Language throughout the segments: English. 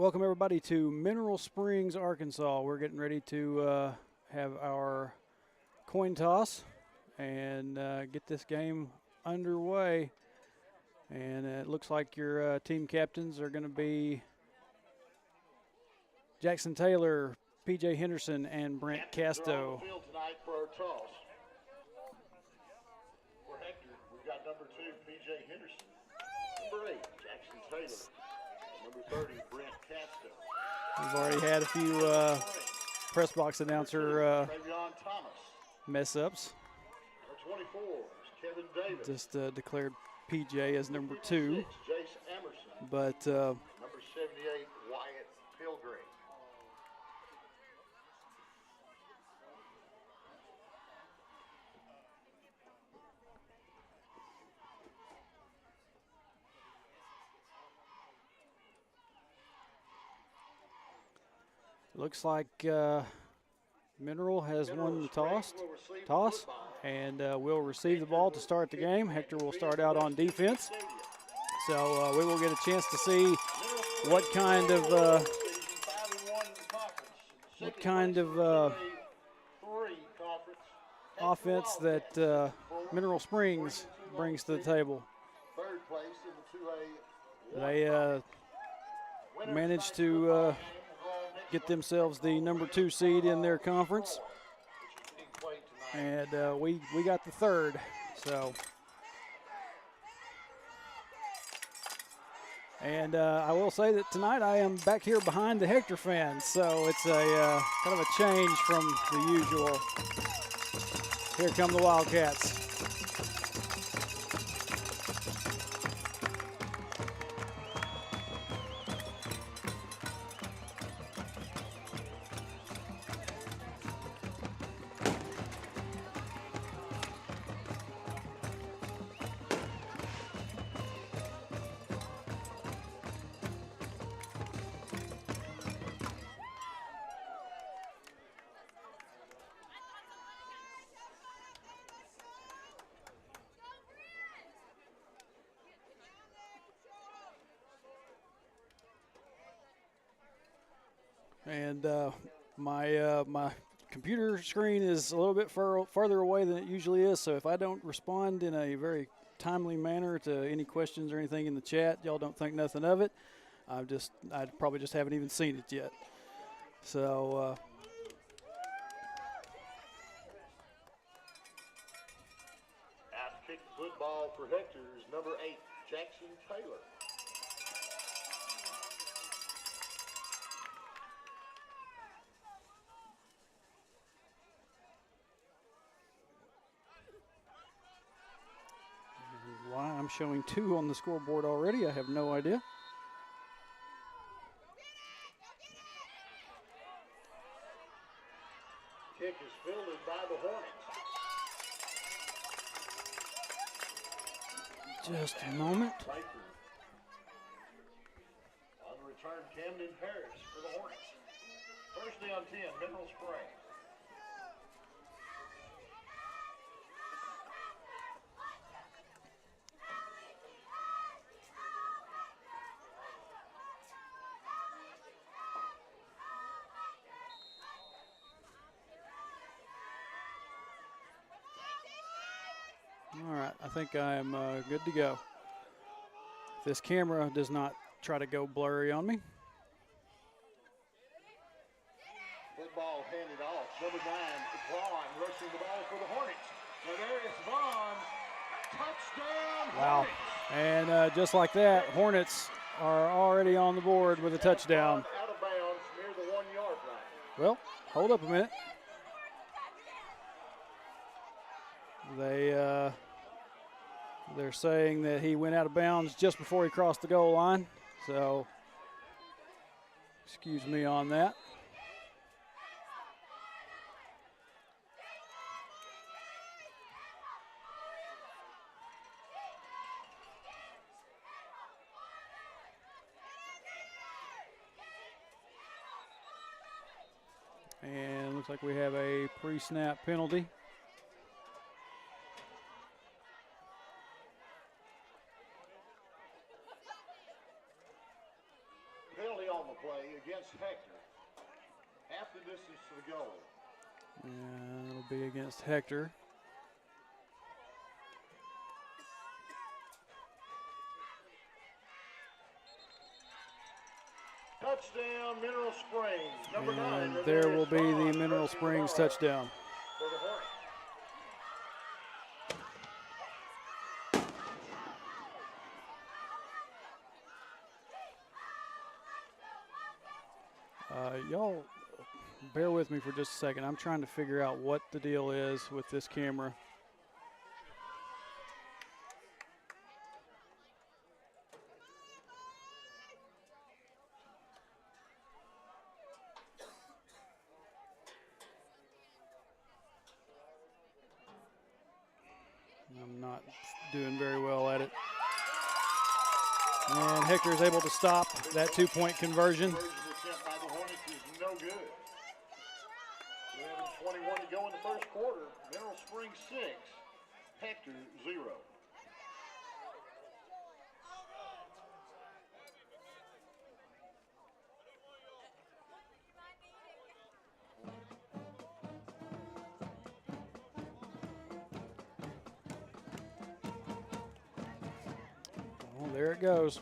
welcome everybody to Mineral Springs, Arkansas. We're getting ready to have our coin toss and get this game underway. And it looks like your team captains are going to be Jackson Taylor, P.J. Henderson, and Brent Casto. Field tonight for our toss. For Hector, we've got number 2, P.J. Henderson. Number 8, Jackson Taylor. Number 30, Brent Casto. We've already had a few press box announcer mess-ups. Number 24 is Kevin Davis. Just declared P.J. as number 2. Jace Emerson. But number 78, Wyatt Pilgrim. looks like Mineral has won the toss and will receive the ball to start the game. Hector will start out on defense. So we will get a chance to see what kind of offense that Mineral Springs brings to the table. They managed to get themselves the number 2 seed in their conference, and we got the 3rd. So, and I will say that tonight I am back here behind the Hector fans, so it's a kind of a change from the usual. Here come the Wildcats. And my computer screen is a little bit farther away than it usually is, so if I don't respond in a very timely manner to any questions or anything in the chat, y'all don't think nothing of it. I probably just haven't even seen it yet. So Out to kick the football for Hector is number 8, Jackson Taylor. why I'm showing 2 on the scoreboard already, I have no idea. Kick is fielded by the Hornets. Just a moment. On the return, Camden Harris for the Hornets. First down 10, Mineral Springs. All right, I think I'm good to go. If this camera does not try to go blurry on me. Football handed off. Number 9, Vaughn rushing the ball for the Hornets. Now there is Vaughn. Touchdown, Wow. Hornets. And just like that, Hornets are already on the board with a touchdown. Out of bounds near the 1-yard line. Well, hold up a minute. They're saying that he went out of bounds just before he crossed the goal line. So, excuse me on that. And looks like we have a pre-snap penalty. Penalty on the play. for the goal. And it'll be against Hector. Touchdown, Mineral Springs. Number 9. And there will be the Mineral Springs touchdown. For the Hornets. Y'all bear with me for just a second. I'm trying to figure out what the deal is with this camera. I'm not doing very well at it. And Hector is able to stop that 2-point conversion. Attempt by the Hornets is no good. 11:21 to go in the first quarter. Mineral Springs 6, Hector 0. Well, there it goes.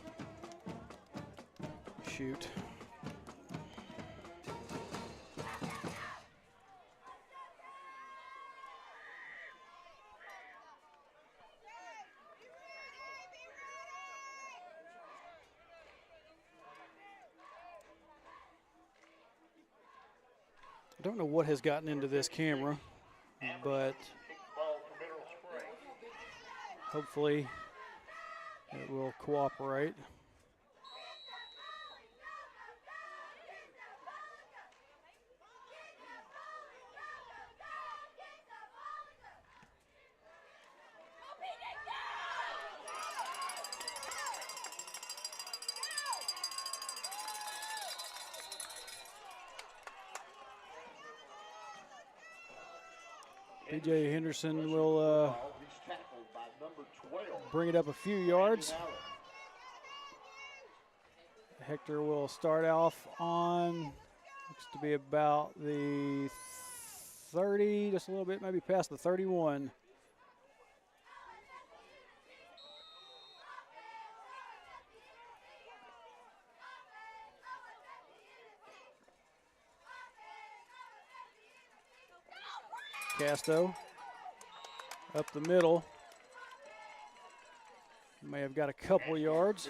Shoot. I don't know what has gotten into this camera, but hopefully it will cooperate. P.J. Henderson will bring it up a few yards. Hector will start off on, looks to be about the 30, just a little bit, maybe past the 31. Casto up the middle. May have got a couple yards.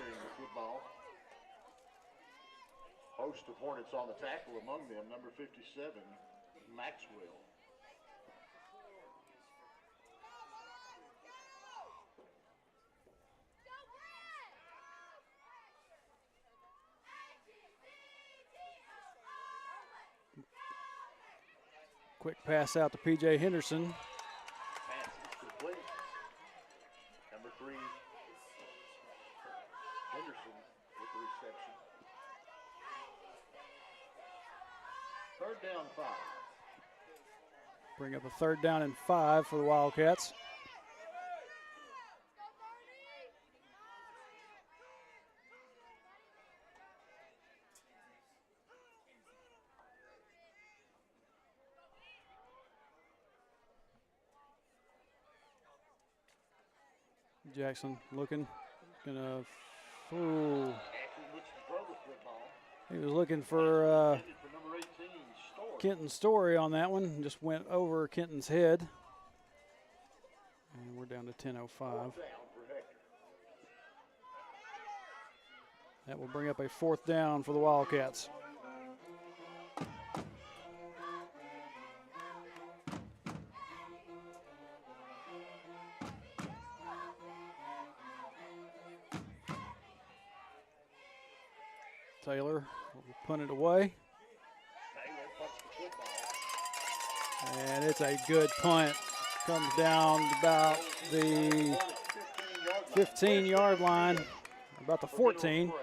Host of Hornets on the tackle, among them number 57, Maxwell. Quick pass out to P.J. Henderson. Pass is complete. Number 3, Henderson with the reception. Third down 5. Bring up a 3rd down and 5 for the Wildcats. Jackson looking, gonna, ooh. He was looking for Kenton Story on that one, just went over Kenton's head. And we're down to 10:05. That will bring up a 4th down for the Wildcats. Taylor will punt it away. And it's a good punt. Comes down about the 15-yard line, about the 14.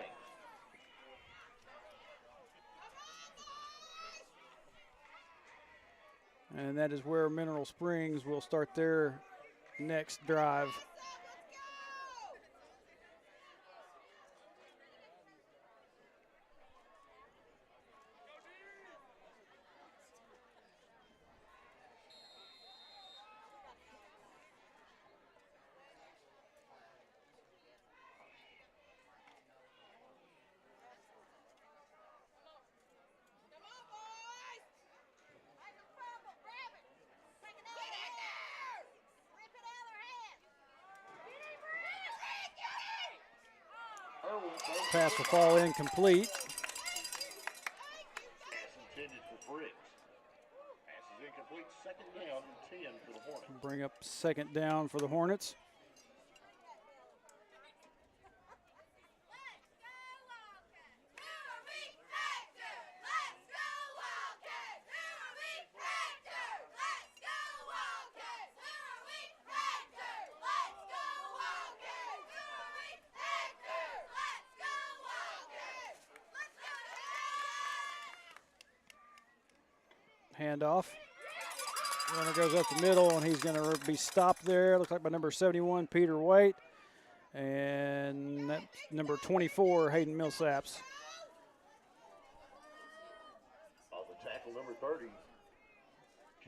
And that is where Mineral Springs will start their next drive. Pass will fall incomplete. Pass intended for Briggs. Pass is incomplete. Second down and 10 for the Hornets. Bring up second down for the Hornets. Handoff. Runner goes up the middle, and he's going to be stopped there. Looks like by number 71, Peter Waite. And that number 24, Hayden Millsaps. On the tackle, number 30,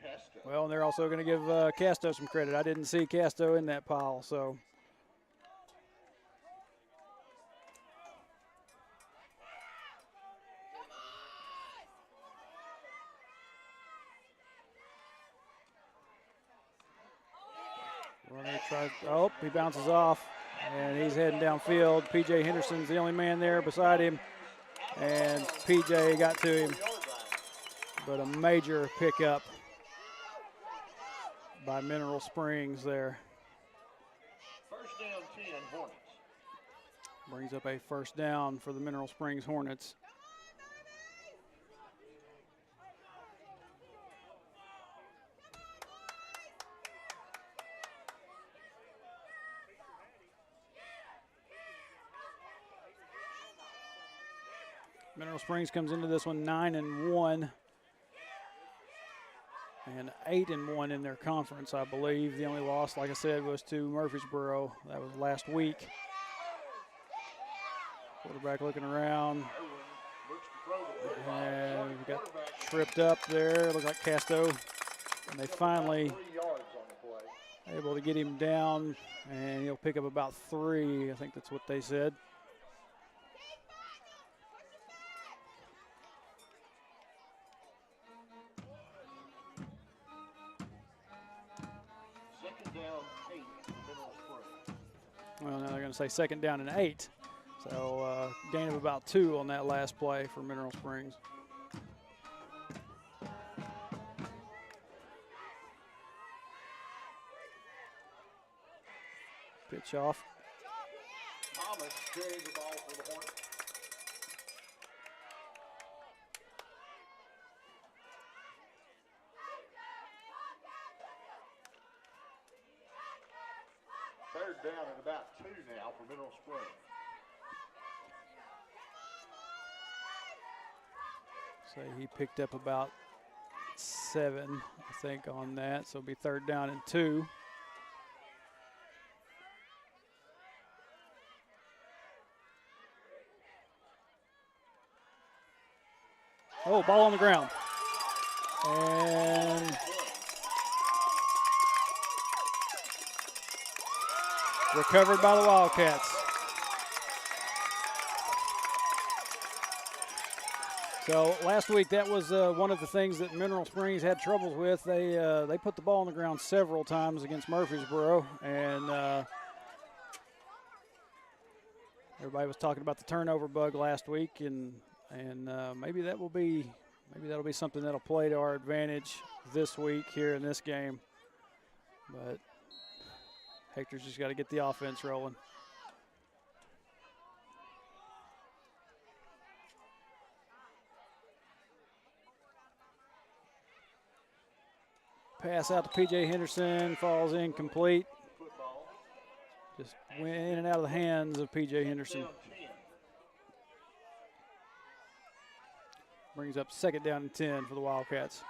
Castro. Well, and they're also going to give Casto some credit. I didn't see Casto in that pile, so. Runner tries, oh, he bounces off, and he's heading downfield. P.J. Henderson's the only man there beside him, and P.J. got to him. But a major pickup by Mineral Springs there. First down, 10, Hornets. Brings up a first down for the Mineral Springs Hornets. Mineral Springs comes into this one 9-1 and 8-1 in their conference, I believe. The only loss, like I said, was to Murfreesboro. That was last week. Quarterback looking around. And we got tripped up there. Looked like Casto. And they finally able to get him down, and he'll pick up about 3. I think that's what they said. Well, now they're going to say second down and 8. So gain of about 2 on that last play for Mineral Springs. Pitch off. Thomas carries the ball for the Hornets. Third down and about 2 now for Mineral Springs. So he picked up about 7, I think, on that. So it'll be third down and 2. Oh, ball on the ground. And recovered by the Wildcats. So last week, that was one of the things that Mineral Springs had troubles with. They put the ball on the ground several times against Murfreesboro, and everybody was talking about the turnover bug last week, and maybe that'll be something that'll play to our advantage this week here in this game. But Hector's just got to get the offense rolling. Pass out to P.J. Henderson, falls incomplete. Just went in and out of the hands of P.J. Henderson. Brings up second down and 10 for the Wildcats.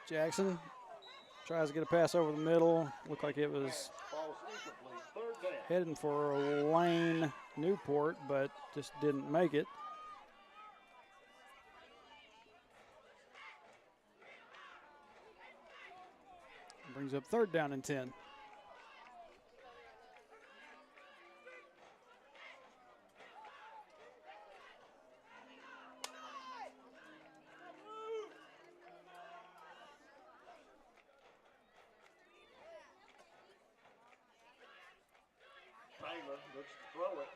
Jackson tries to get a pass over the middle. Looked like it was heading for Lane Newport, but just didn't make it. Brings up third down and 10. Taylor looks to throw it.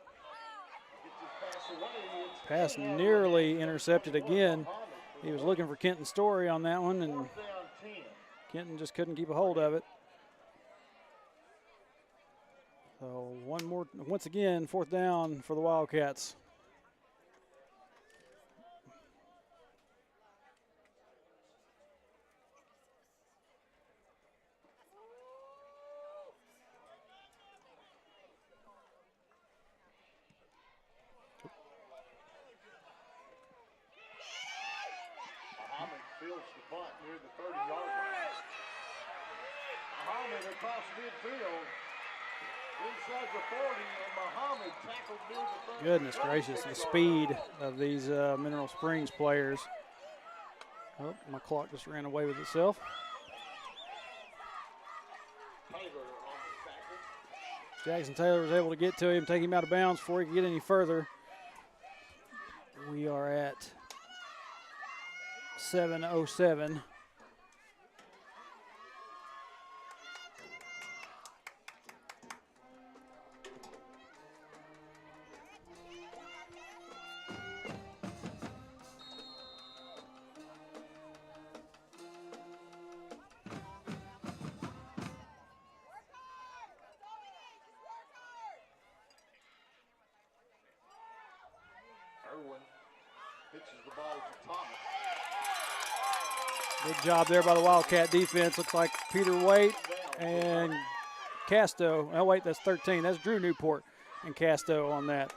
Gets his pass away. Pass nearly intercepted again. He was looking for Kenton Story on that one, and 4th down 10. Kenton just couldn't keep a hold of it. So once again, 4th down for the Wildcats. Muhammad fields the punt near the 30-yard line. Muhammad across midfield. Inside the 40, and Muhammad tackled near the 30. Goodness gracious, the speed of these Mineral Springs players. Oh, my clock just ran away with itself. Taylor on the tackle. Jackson Taylor was able to get to him, take him out of bounds before he could get any further. We are at 7:07. Irwin pitches the ball to Thomas. Good job there by the Wildcat defense. Looks like Peter Waite and Casto. Oh, wait, that's 13. That's Drew Newport and Casto on that.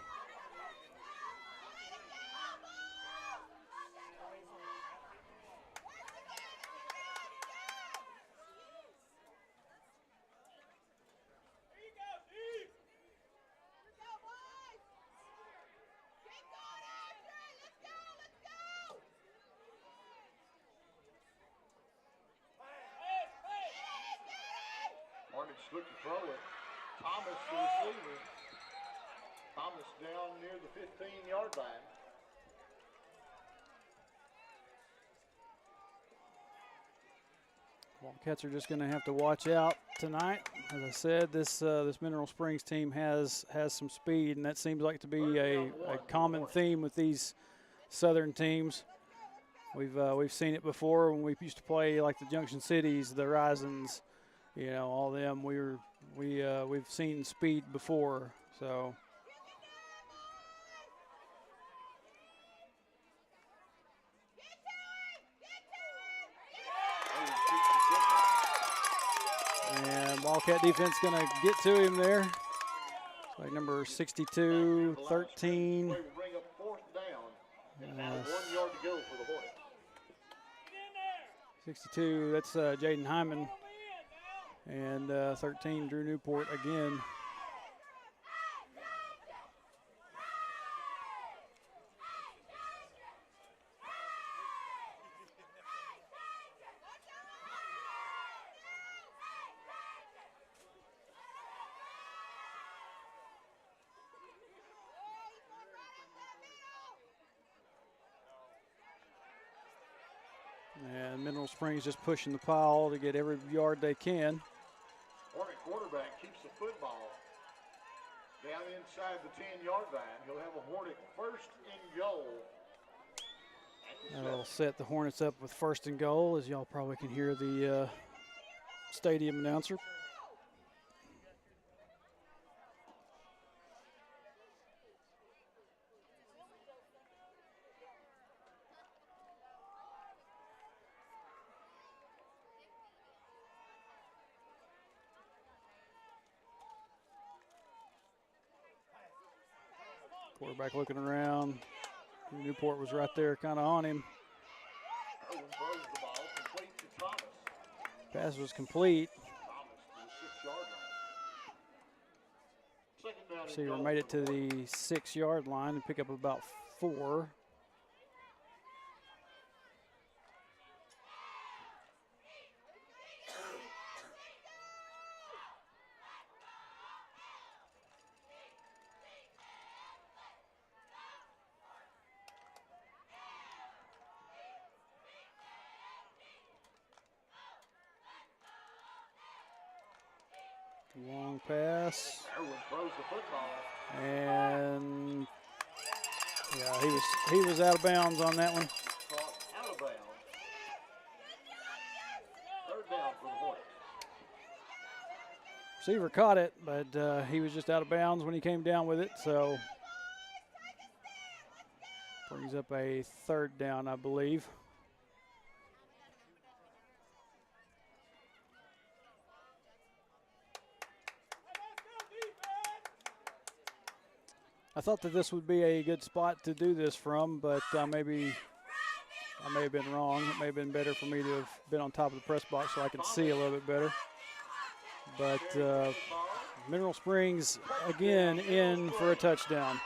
Hornets look to throw it. Thomas, the receiver. Thomas down near the 15-yard line. Wildcats are just going to have to watch out tonight. As I said, this Mineral Springs team has some speed, and that seems like to be a common theme with these Southern teams. We've seen it before when we used to play like the Junction Cities, the Risings, you know, all them. We've seen speed before, so. And Wildcat defense going to get to him there. It's like number 62, 13. Bring up 4th down. And now 1 yard to go for the Hornets. 62, that's Jaden Hyman. And 13, Drew Newport again. And Mineral Springs just pushing the pile to get every yard they can. Hornet quarterback keeps the football down inside the 10-yard line. He'll have a Hornet 1st and goal. That'll set the Hornets up with 1st and goal, as y'all probably can hear the stadium announcer. Quarterback looking around. Newport was right there kind of on him. Irwin throws the ball complete to Thomas. Pass was complete. Thomas to the 6-yard line. 2nd down and Receiver goal made it for to the the 6-yard line and pick up about 4. Long pass. Irwin throws the football. And yeah, he was out of bounds on that one. Caught out of bounds. Third down for the Hornets. Receiver caught it, but he was just out of bounds when he came down with it, so brings up a third down, I believe. I thought that this would be a good spot to do this from, but maybe I may have been wrong. It may have been better for me to have been on top of the press box so I could see a little bit better. But Mineral Springs, again, in for a touchdown.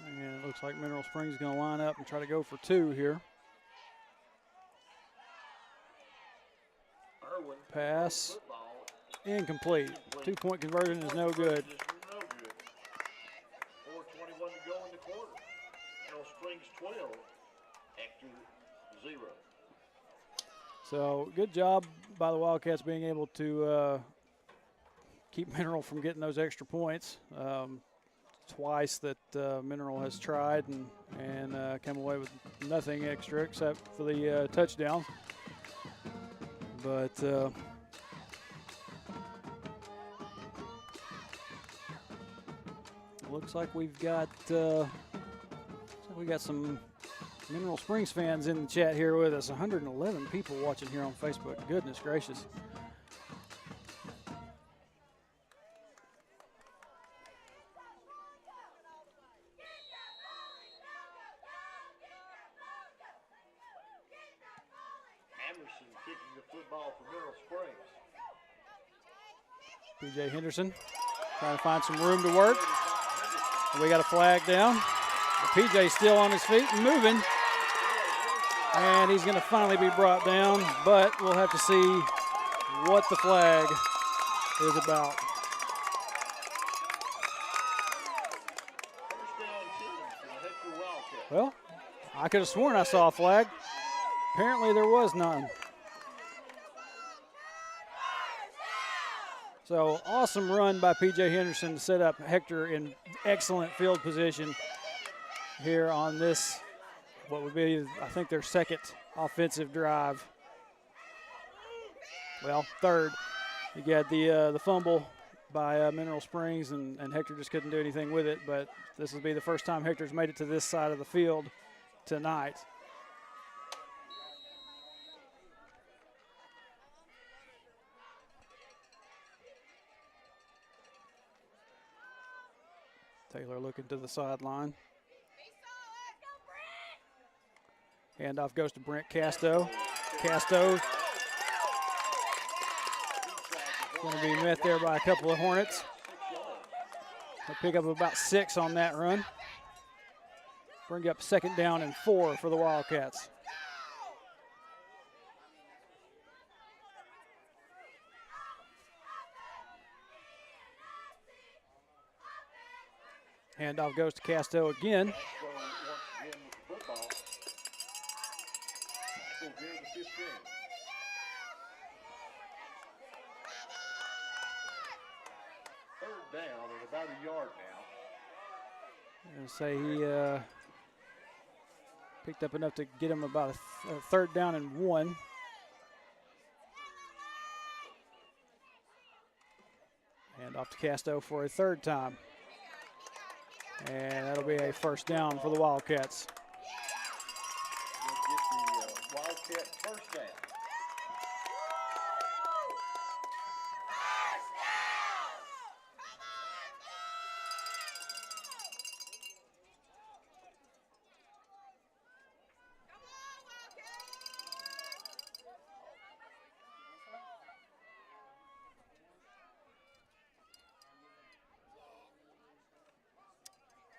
And it looks like Mineral Springs is going to line up and try to go for two here. Pass. Incomplete. 2-point conversion is no good. 4:21 to go in the quarter. Mineral Springs 12, Hector 0. So good job by the Wildcats being able to keep Mineral from getting those extra points. Twice that Mineral has tried and come away with nothing extra except for the touchdown. But looks like we got some Mineral Springs fans in the chat here with us. 111 people watching here on Facebook. Goodness gracious. Kicking the football for Mineral Springs. P.J. Henderson trying to find some room to work. We got a flag down. P.J. still on his feet and moving. And he's going to finally be brought down, but we'll have to see what the flag is about. First down 10 for the Hector Wildcat. Well, I could have sworn I saw a flag. Apparently there was none. So awesome run by P.J. Henderson to set up Hector in excellent field position here on this, what would be, I think, their second offensive drive. Well, third. You got the fumble by Mineral Springs, and Hector just couldn't do anything with it, but this will be the first time Hector's made it to this side of the field tonight. Taylor looking to the sideline. Handoff goes to Brent Casto. Casto going to be met there by a couple of Hornets. They'll pick up about 6 on that run. Bring up second down and 4 for the Wildcats. Handoff goes to Casto again. Third down at about a yard now. And say he picked up enough to get him about a third down and 1. And off to Casto for a third time. And that'll be a first down for the Wildcats. We'll get the Wildcat first down.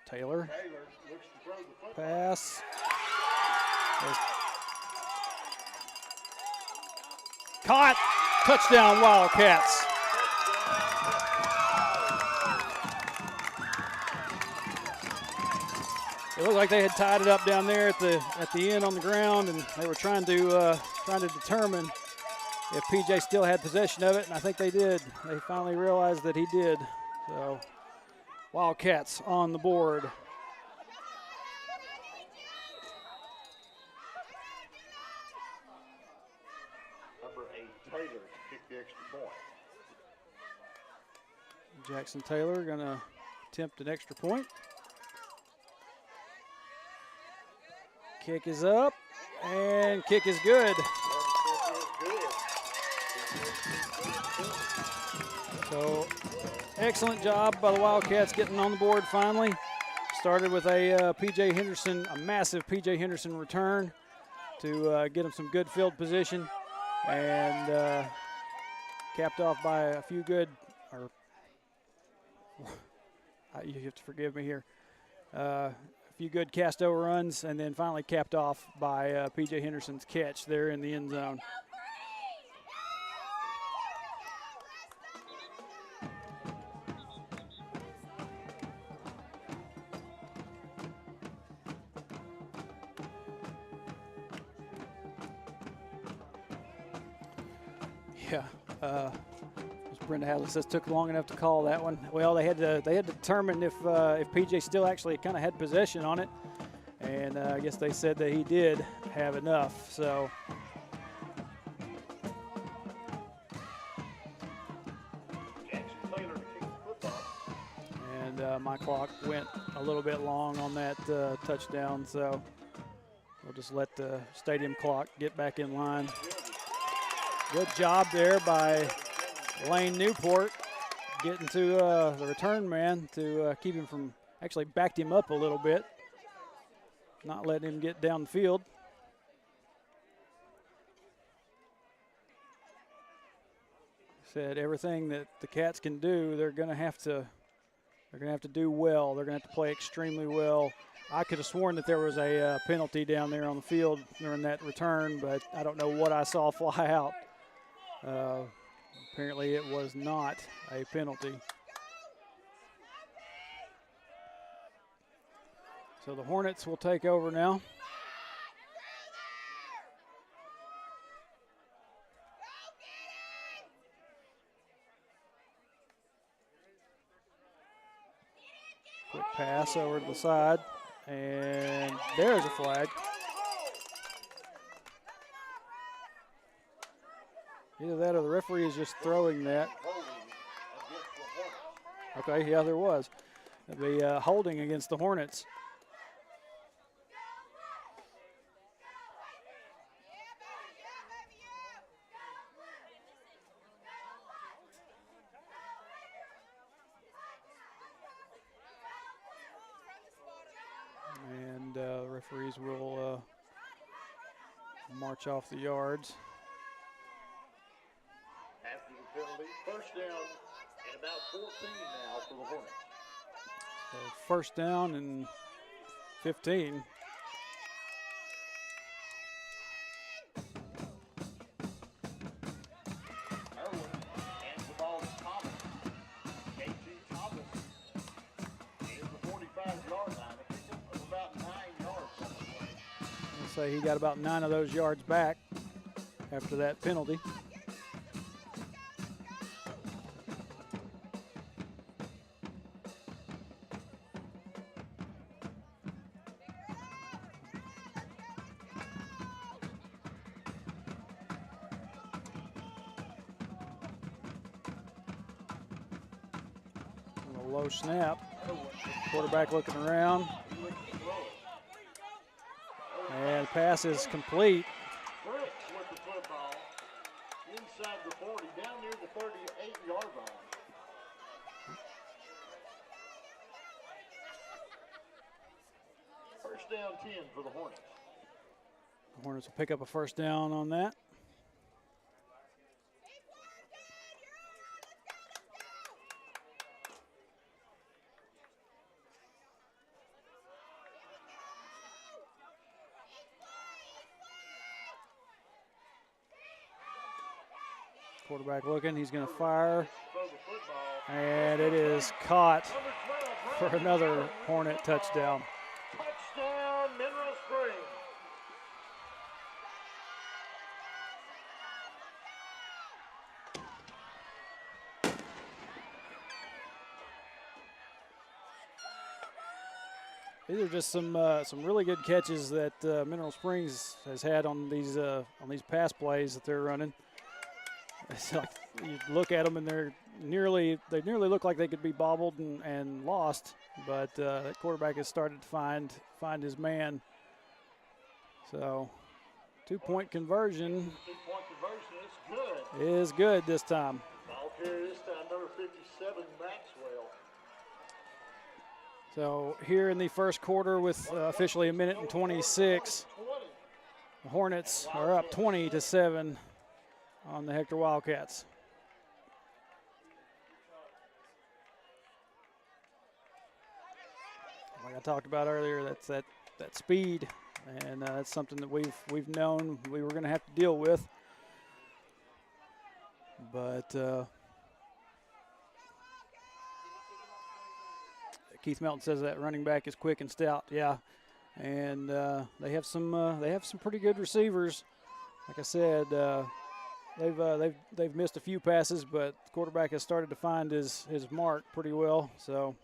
Taylor. Taylor looks to throw the football. Pass. Caught. Touchdown, Wildcats. It looked like they had tied it up down there at the end on the ground, and they were trying to determine if PJ still had possession of it, and I think they did. They finally realized that he did. So Wildcats on the board. Number 8, Taylor, to kick the extra point. Jackson Taylor going to attempt an extra point. Kick is up, and kick is good. So excellent job by the Wildcats getting on the board finally. Started with a P.J. Henderson, a massive P.J. Henderson return to get them some good field position, and capped off by a few good, or you have to forgive me here, a few good cast overruns, and then finally capped off by P.J. Henderson's catch there in the end zone. Yeah, as Brenda Hadley says, took long enough to call that one. Well, they had to determine if PJ still actually kind of had possession on it, and I guess they said that he did have enough. So Jackson Taylor to kick the football. and my clock went a little bit long on that touchdown, so we'll just let the stadium clock get back in line. Good job there by Lane Newport getting to the return man to keep him from, actually backed him up a little bit, not letting him get down the field. Said everything that the Cats can do, they're going to have to do well. They're going to have to play extremely well. I could have sworn that there was a penalty down there on the field during that return, but I don't know what I saw fly out. Apparently it was not a penalty. So the Hornets will take over now. Quick pass over to the side, and there's a flag. Either that or the referee is just throwing that. Okay, yeah, there was. The holding against the Hornets. And referees will march off the yards. After the penalty, first down and about 14 now for the Hornets. So first down and 15. Irwin hands the ball to Thomas. KT Thomas is the 45-yard line. A pickup of about 9 yards on the play. I'll say he got about 9 of those yards back after that penalty. Low snap. Quarterback looking around. And pass is complete. Brooks with the football inside the 40, down near the 38-yard line. First down 10 for the Hornets. The Hornets will pick up a first down on that. Quarterback looking. He's going to fire. Throw the football. And it is caught Number 12, for another Hornet touchdown. touchdown, Mineral Springs. These are just some really good catches that Mineral Springs has had on these pass plays that they're running. It's like you look at them and they nearly look like they could be bobbled and lost, but that quarterback has started to find his man. So 2-point conversion 2-point conversion is good. is good this time. Ball carrier this time, number 57, Maxwell. So here in the first quarter with officially 1:26, the Hornets are up 20-7 on the Hector Wildcats. Like I talked about earlier, that's that speed, and that's something that we've known we were going to have to deal with. But Keith Melton says that running back is quick and stout. Yeah, and they have some pretty good receivers. Like I said, they've missed a few passes, but the quarterback has started to find his mark pretty well. So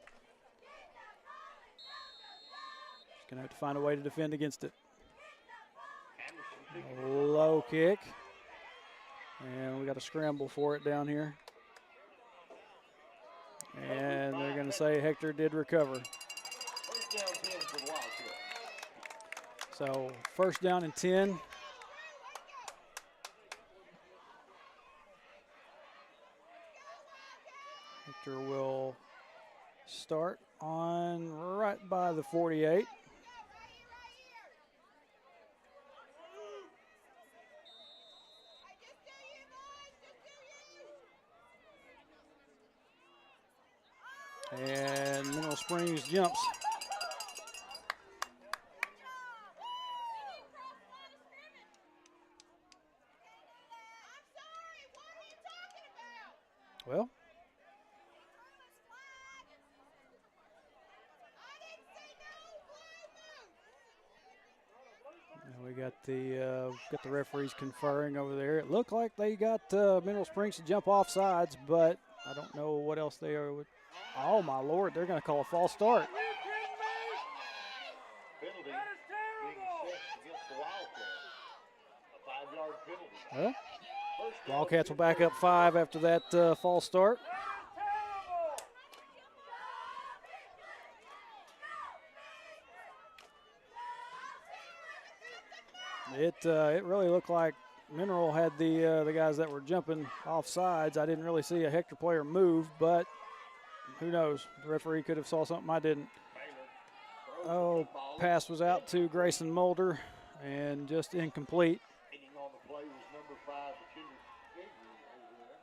he's gonna have to find a way to defend against it. Low kick, and we got a scramble for it down here. And they're going to say Hector did recover. First down 10 for the Wildcats. So first down and 10. Hector will start on right by the 48. And Mineral Springs jumps. Well, we got the referees conferring over there. It looked like they got Mineral Springs to jump off sides, but I don't know what else they are. Oh my Lord! They're going to call a false start. Penalty being assessed against the Wildcats. A 5-yard penalty. Well, First down, Wildcats will back up 5 after that false start. It really looked like Mineral had the guys that were jumping off sides. I didn't really see a Hector player move, but who knows? The referee could have saw something I didn't. Oh, pass was out to Grayson Mulder and just incomplete. Waiting on the play was number 5, Kendrick Gabriel over there.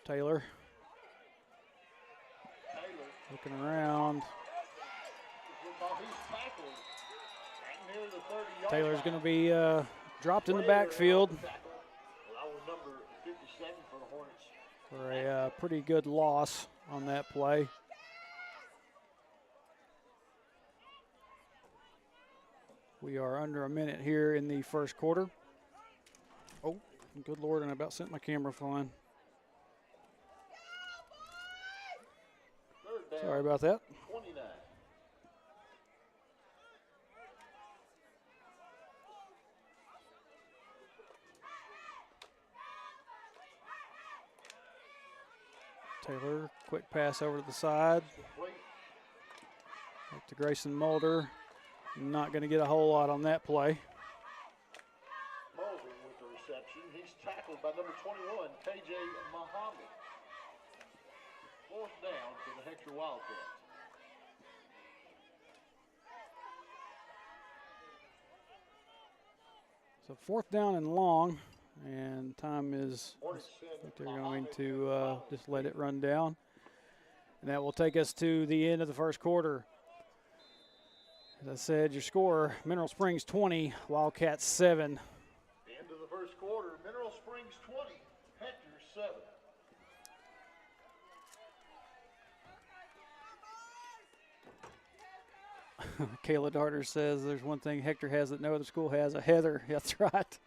Taylor looking around. Taylor's going to be dropped in the backfield Number 57 for the Hornets. for a pretty good loss on that play. We are under a minute here in the first quarter. Oh, good Lord, and I about sent my camera flying. Sorry about that. 29. Taylor, quick pass over to the side. Up to Grayson Mulder. Not going to get a whole lot on that play. Mulder with the reception. He's tackled by number 21, KJ Muhammad. Fourth down for the Hector Hector Wildcat. So 4th down and long, and time is, I think they're going to just let it run down. And that will take us to the end of the first quarter. As I said, your score, Mineral Springs 20, Wildcats 7. End of the first quarter, Mineral Springs 20, Hector 7. Kayla Darter says there's one thing Hector has that no other school has, a Heather. That's right.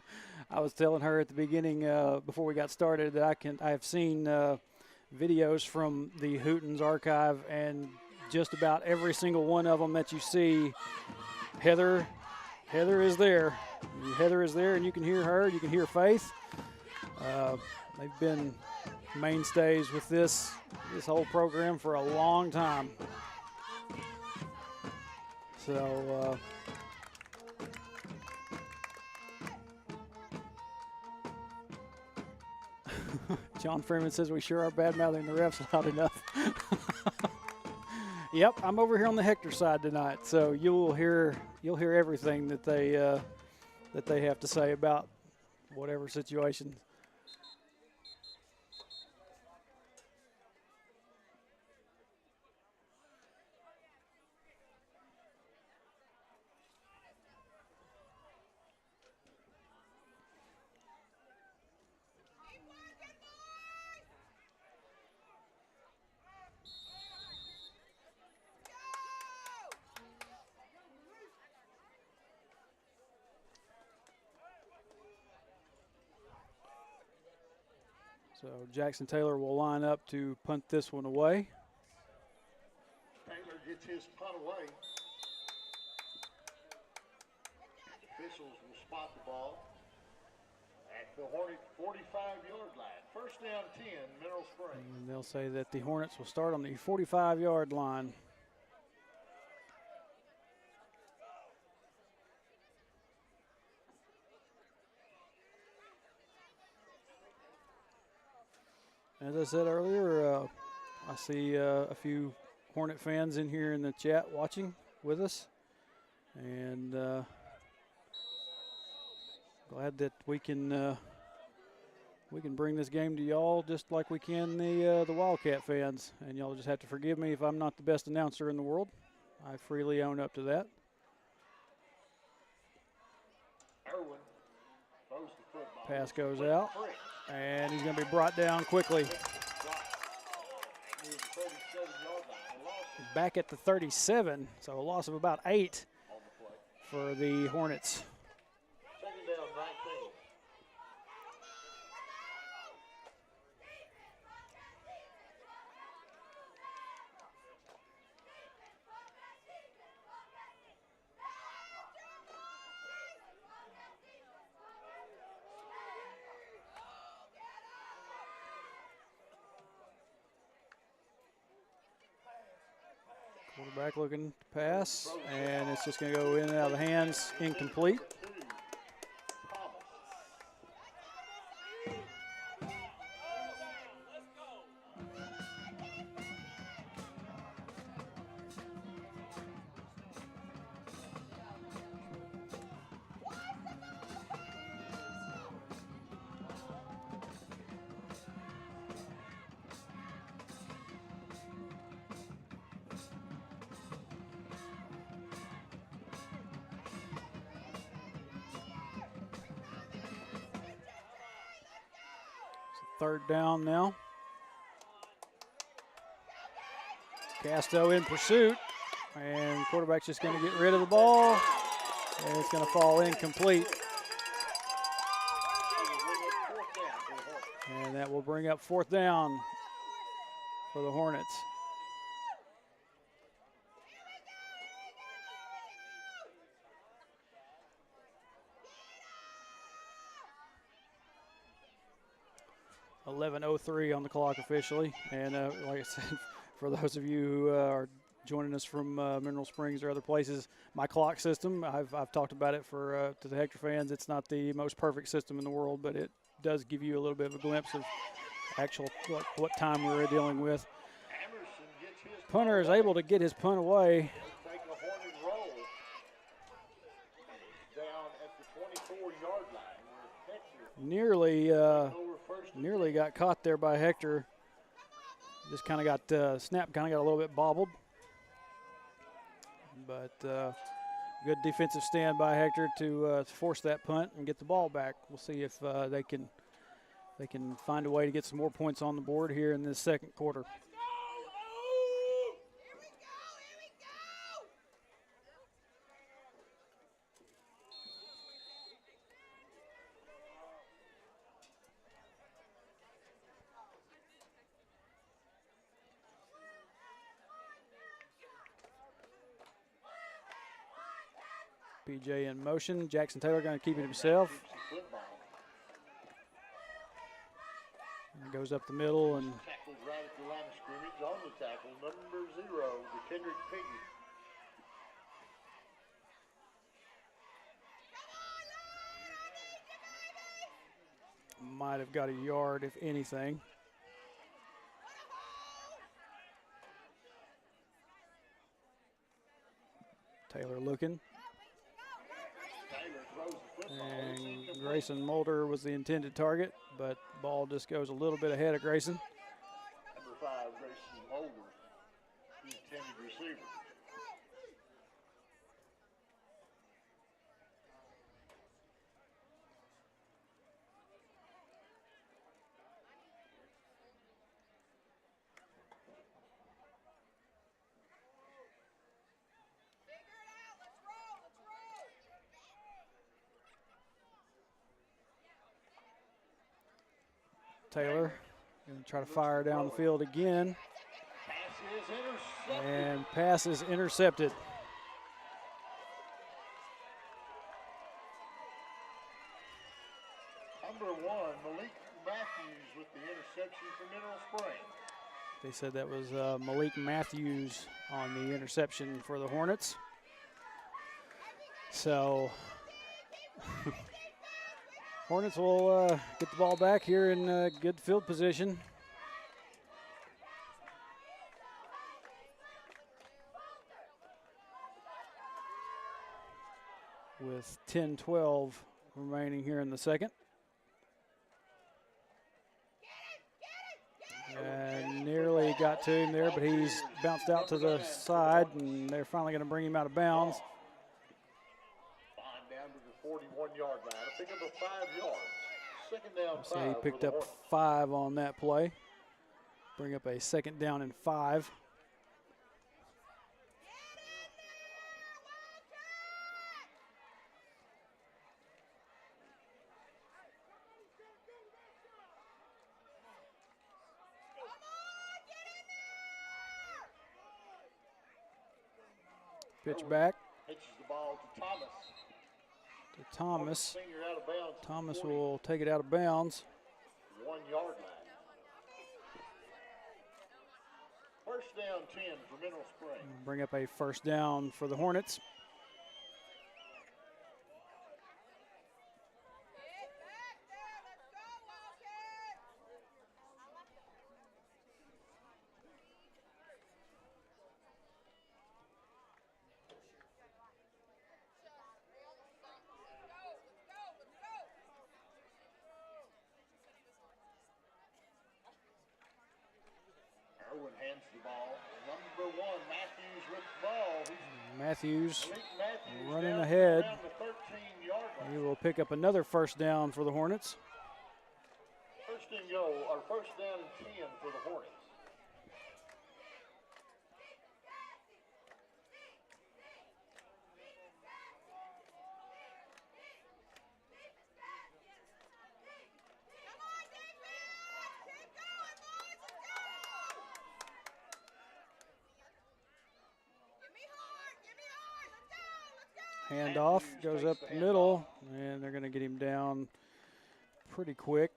I was telling her at the beginning before we got started that I have seen videos from the Hootens archive, and just about every single one of them that you see, Heather is there. Heather is there, and you can hear her. You can hear Faith. They've been mainstays with this whole program for a long time. So John Freeman says we sure are bad-mouthing the refs loud enough. Yep, I'm over here on the Hector side tonight, so you'll hear everything that they have to say about whatever situation. So Jackson Taylor will line up to punt this one away. Taylor gets his punt away. Officials will spot the ball at the Hornet 45-yard line. First down 10, Mineral Springs. And they'll say that the Hornets will start on the 45-yard line. As I said earlier, I see a few Hornet fans in here in the chat watching with us, and glad that we can bring this game to y'all just like we can the Wildcat fans. And y'all just have to forgive me if I'm not the best announcer in the world. I freely own up to that. Irwin throws the football. Pass goes out. And he's going to be brought down quickly. Back at the 37, so a loss of about 8 for the Hornets. Second down, 19. Quarterback looking to pass, and it's just going to go in and out of the hands, incomplete. Third down now. Casto in pursuit, and quarterback's just going to get rid of the ball, and it's going to fall incomplete. And that will bring up 4th down for the Hornets. .11:03 on the clock officially, and like I said, for those of you who are joining us from Mineral Springs or other places, my clock system, I've talked about it for to the Hector fans. It's not the most perfect system in the world, but it does give you a little bit of a glimpse of actual what time we're dealing with. Emerson gets his Punter is able to get his punt away. They take a Hornet roll down at the 24-yard line where Hector Nearly got caught there by Hector. Just kind of got snap, kind of got a little bit bobbled. But good defensive stand by Hector to force that punt and get the ball back. We'll see if they can find a way to get some more points on the board here in this second quarter. PJ in motion. Jackson Taylor going to keep it himself. And goes up the middle and tackled right at the line of scrimmage on the tackle, number 0, Kendrick Piggy. might have got a yard, if anything. Taylor looking. And Grayson Mulder was the intended target, but ball just goes a little bit ahead of Grayson. Number 5, Grayson Mulder, the intended receiver. Taylor going to try to fire down the field again. And pass is intercepted. Number 1, Malik Matthews with the interception for Mineral Spring. They said that was Malik Matthews on the interception for the Hornets. So Hornets will get the ball back here in good field position. With 10-12 remaining here in the second. And nearly got to him there, but he's bounced out to the side, and they're finally going to bring him out of bounds. Down to the 41-yard line. A pick up of 5 yards. Second down, So he picked up 5 on that play. Bring up a second down and 5. Pitch back. Pitches the ball to Thomas. Thomas. Finger out of bounds. Thomas will take it out of bounds. 1-yard line. First down 10 for Mineral Spring. Bring up a first down for the Hornets. Hands the ball. Number 1, Matthews with the ball. Matthews running down ahead. around the 13-yard line. He will pick up another first down for the Hornets. First and goal, or first down and 10 for the Hornets. Handoff goes up the middle, and they're going to get him down pretty quick.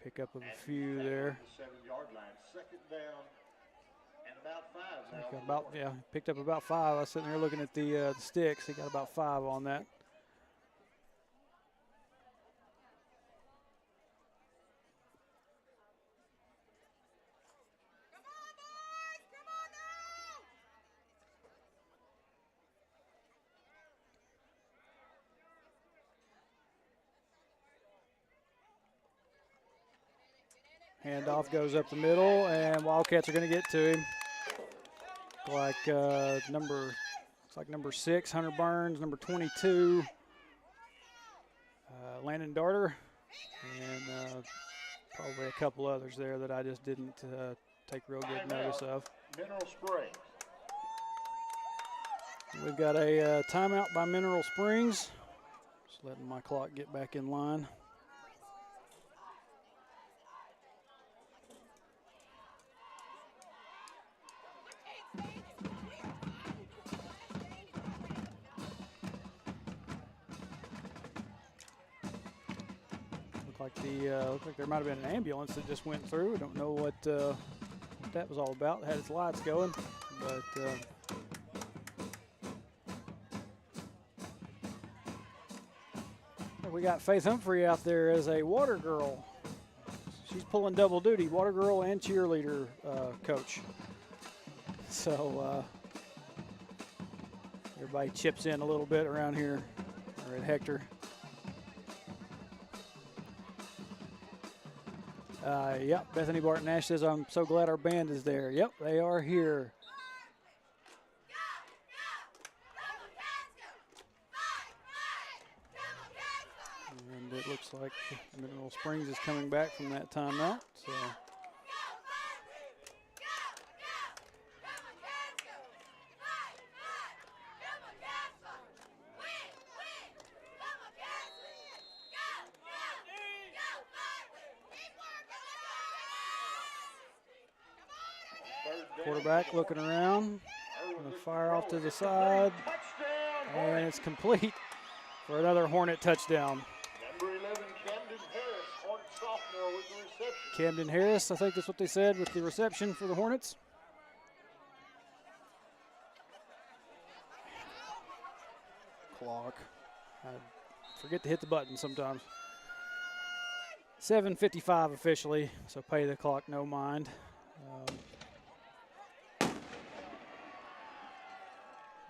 Pick up of a few there. 7-yard line, second down, and about 5 now. About picked up about 5. I was sitting there looking at the sticks. He got about 5 on that. Handoff goes up the middle, and Wildcats are going to get to him. Like number 6, Hunter Burns, number 22, Landon Darter, and probably a couple others there that I just didn't take real good notice of. Mineral Springs. We've got a timeout by Mineral Springs. Just letting my clock get back in line. Looked like there might have been an ambulance that just went through. I don't know what that was all about. It had its lights going, but we got Faith Humphrey out there as a water girl. She's pulling double duty, water girl and cheerleader coach. So everybody chips in a little bit around here, or at Hector. Yep, Bethany Barton Nash says, I'm so glad our band is there. Yep, they are here. And it looks like Mineral Springs is coming back from that timeout. So. Quarterback looking around, going to fire off to the side, and it's complete for another Hornet touchdown. Number 11, Camden Harris, Hornet sophomore with the reception. Camden Harris, I think that's what they said, with the reception for the Hornets. Clock. I forget to hit the button sometimes. 7:55 officially, so pay the clock no mind.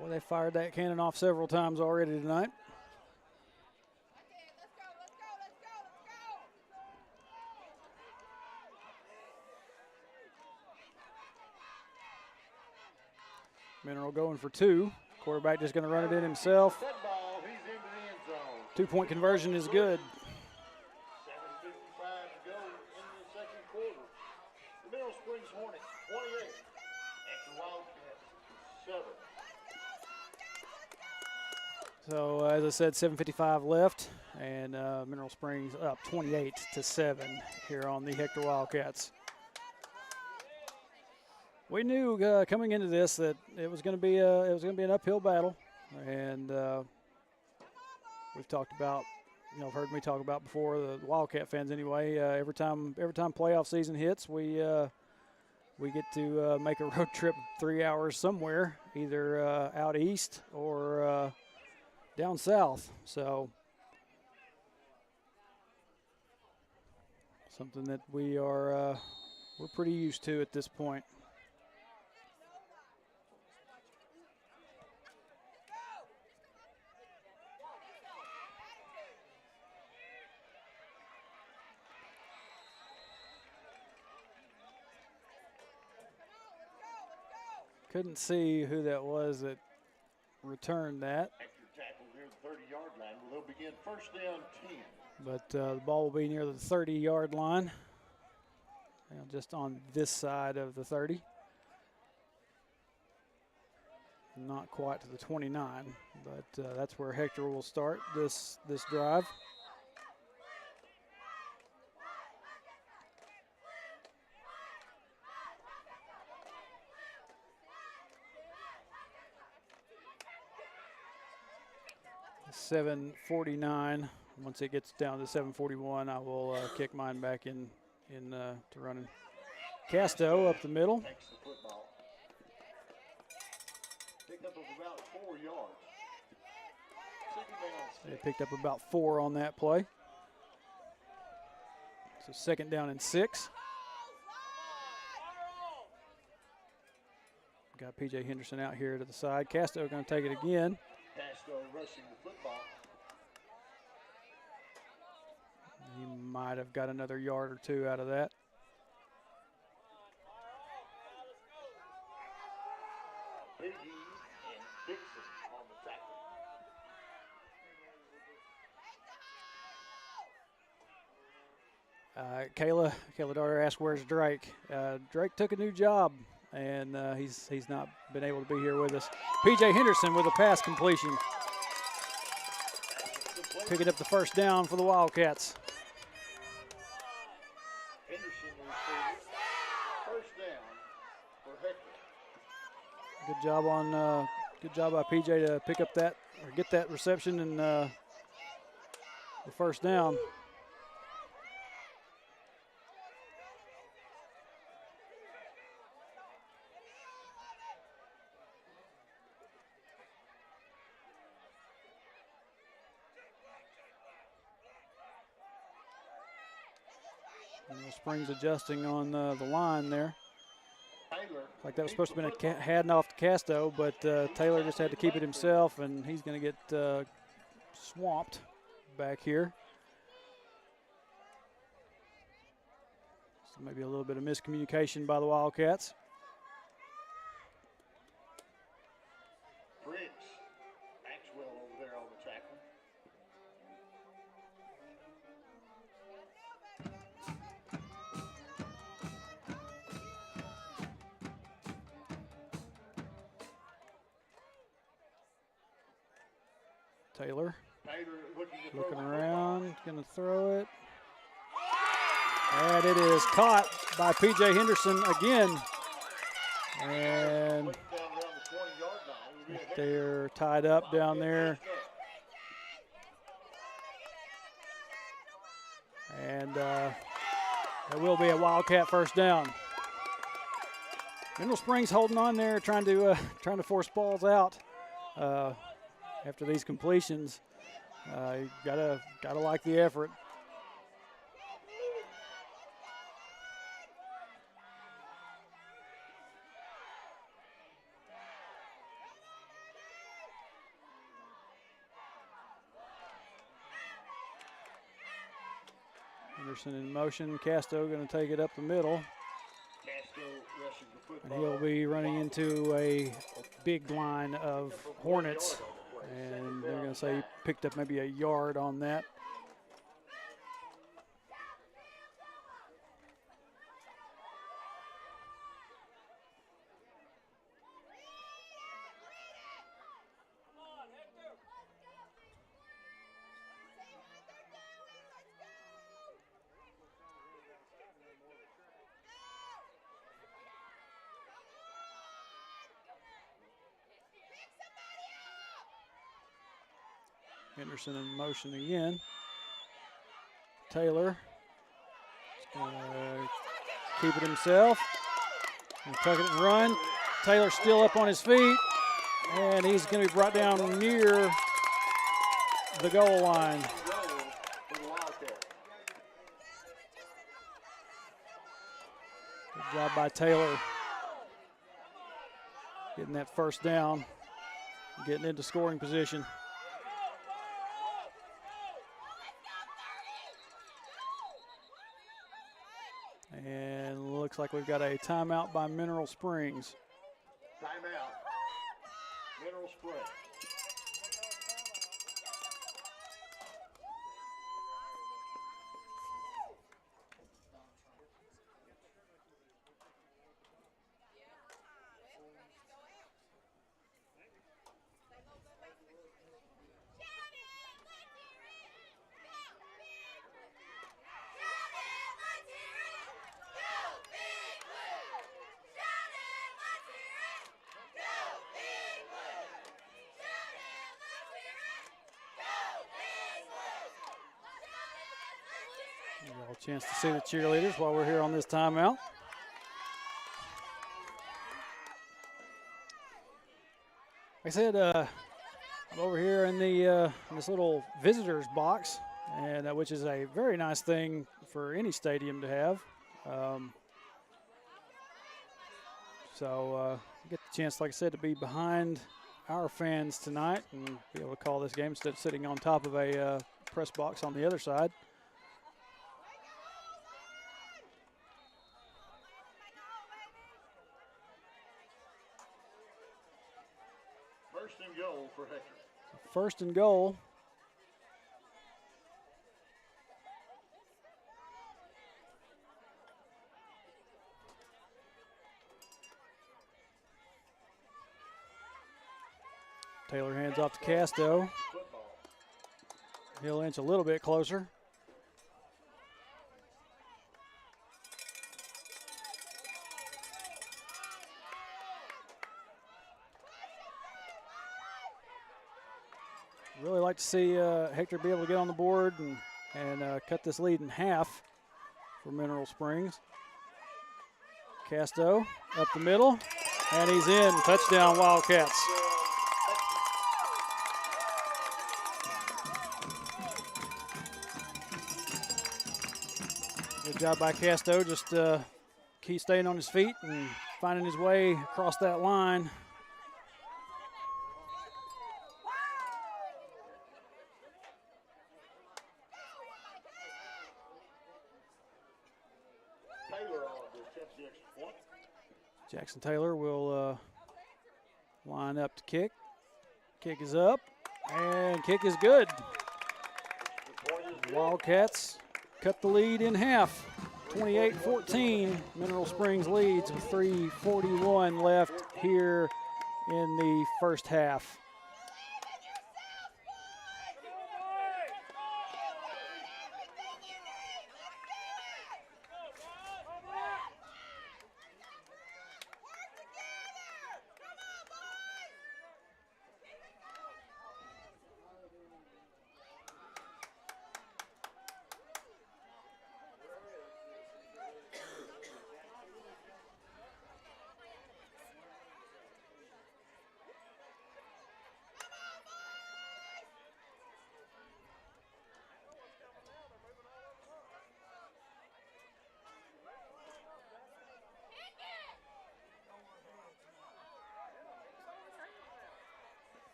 Boy, they fired that cannon off several times already tonight. Mineral going for 2. Quarterback just going to run it in himself. 2-point conversion is good. 7:55 to go in the second quarter. The Mineral Springs Hornets 28, Hector Wildcat 7. So as I said, 7:55 left, and Mineral Springs up 28-7 here on the Hector Wildcats. We knew coming into this that it was going to be an uphill battle, and we've talked about, heard me talk about before, the Wildcat fans anyway. Every time playoff season hits, we get to make a road trip 3 hours somewhere, either out east or down south. So something that we're pretty used to at this point. Couldn't see who that was that returned that. Hector tackled near the 30-yard line. They'll begin first down 10. But the ball will be near the 30-yard line, just on this side of the 30. Not quite to the 29, but that's where Hector will start this drive. $7:49. Once it gets down to 7:41, I will kick mine back in to running. Casto up the middle. Takes the football. Pick up of about 4 yards. They picked up about 4 on that play. So second down and 6. Got P.J. Henderson out here to the side. Casto going to take it again. Casto rushing the football. He might have got another yard or 2 out of that. Biggie and Dixon on the tackle. Kayla Darter asked, "Where's Drake?" Drake took a new job, and he's not been able to be here with us. P.J. Henderson with a pass completion, picking up the first down for the Wildcats. Henderson receiver. First down for Hector. Good job by P.J. to pick up that or get that reception and the first down. Springs adjusting on the line there. Like that was supposed to have been a handoff to Casto, but Taylor just had to keep it himself, and he's going to get swamped back here. So maybe a little bit of miscommunication by the Wildcats. Briggs, Maxwell over there on the tackle. Taylor Looking around, going to throw it. And it is caught by P.J. Henderson again. And they're tied up down there. And it will be a Wildcat first down. Mineral Springs holding on there, trying to force balls out after these completions. You gotta like the effort. Henderson in motion. Casto going to take it up the middle. And he'll be running into a big line of Hornets. And they're going to say he picked up maybe a yard on that. Henderson in motion again. Taylor keep it himself and tuck it and run. Taylor still up on his feet, and he's going to be brought down near the goal line. Good job by Taylor getting that first down, getting into scoring position. And looks like we've got a timeout by Mineral Springs. Timeout. Mineral Springs. A chance to see the cheerleaders while we're here on this timeout. Like I said, I'm over here in the this little visitors box, and which is a very nice thing for any stadium to have. So get the chance, like I said, to be behind our fans tonight and be able to call this game instead of sitting on top of a press box on the other side. First and goal for Hector. First and goal. Taylor hands off to Casto. He'll inch a little bit closer. Really like to see Hector be able to get on the board and cut this lead in half for Mineral Springs. Casto up the middle, and he's in. Touchdown, Wildcats. Good job by Casto, just keep staying on his feet and finding his way across that line. Jackson Taylor will line up to kick. Kick is up, and kick is good. Wildcats cut the lead in half. 28-14, Mineral Springs leads with 3:41 left here in the first half.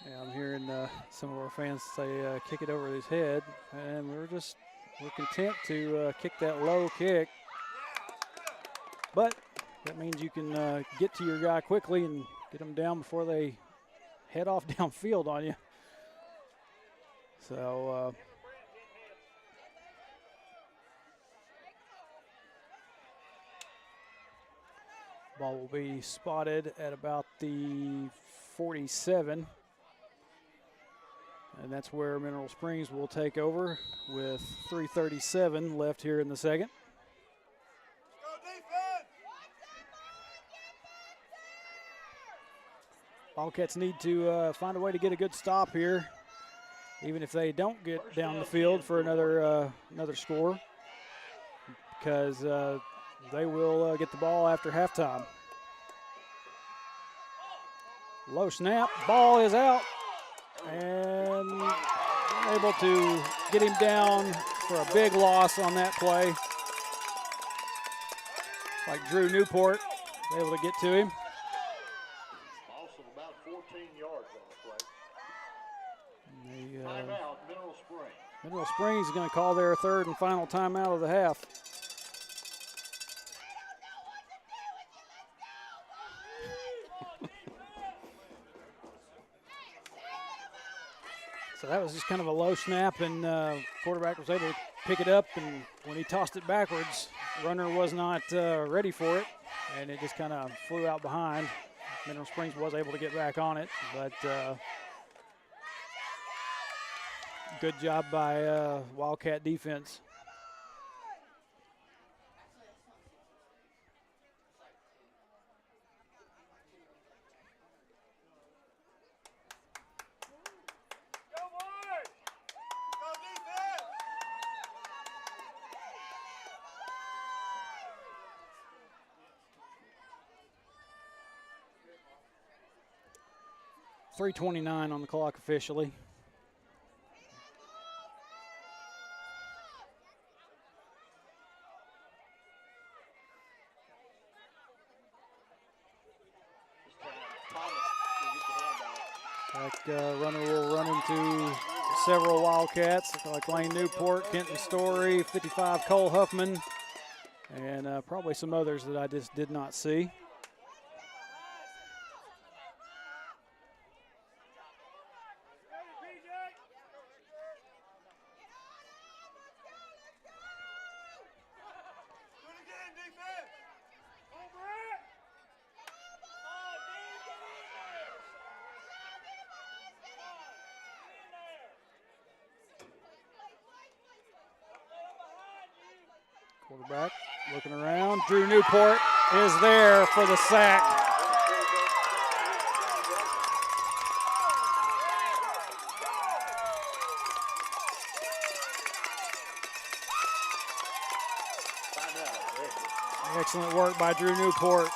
Yeah, I'm hearing some of our fans say kick it over his head, and we're content to kick that low kick. But that means you can get to your guy quickly and get them down before they head off downfield on you. So ball will be spotted at about the 47. And that's where Mineral Springs will take over with 3:37 left here in the second. Wildcats need to find a way to get a good stop here, even if they don't get down the field for another score, because they will get the ball after halftime. Low snap, ball is out. And able to get him down for a big loss on that play. Like Drew Newport, able to get to him. Loss of about 14 yards on the play. Timeout, Mineral Springs. Mineral Springs is going to call their third and final timeout of the half. So that was just kind of a low snap, and quarterback was able to pick it up, and when he tossed it backwards, runner was not ready for it, and it just kind of flew out behind. Mineral Springs was able to get back on it, but good job by Wildcat defense. .329 on the clock officially. Runner will run into several Wildcats, like Lane Newport, Kenton Story, 55 Cole Huffman, and probably some others that I just did not see. Quarterback looking around. Drew Newport is there for the sack. Excellent work by Drew Newport,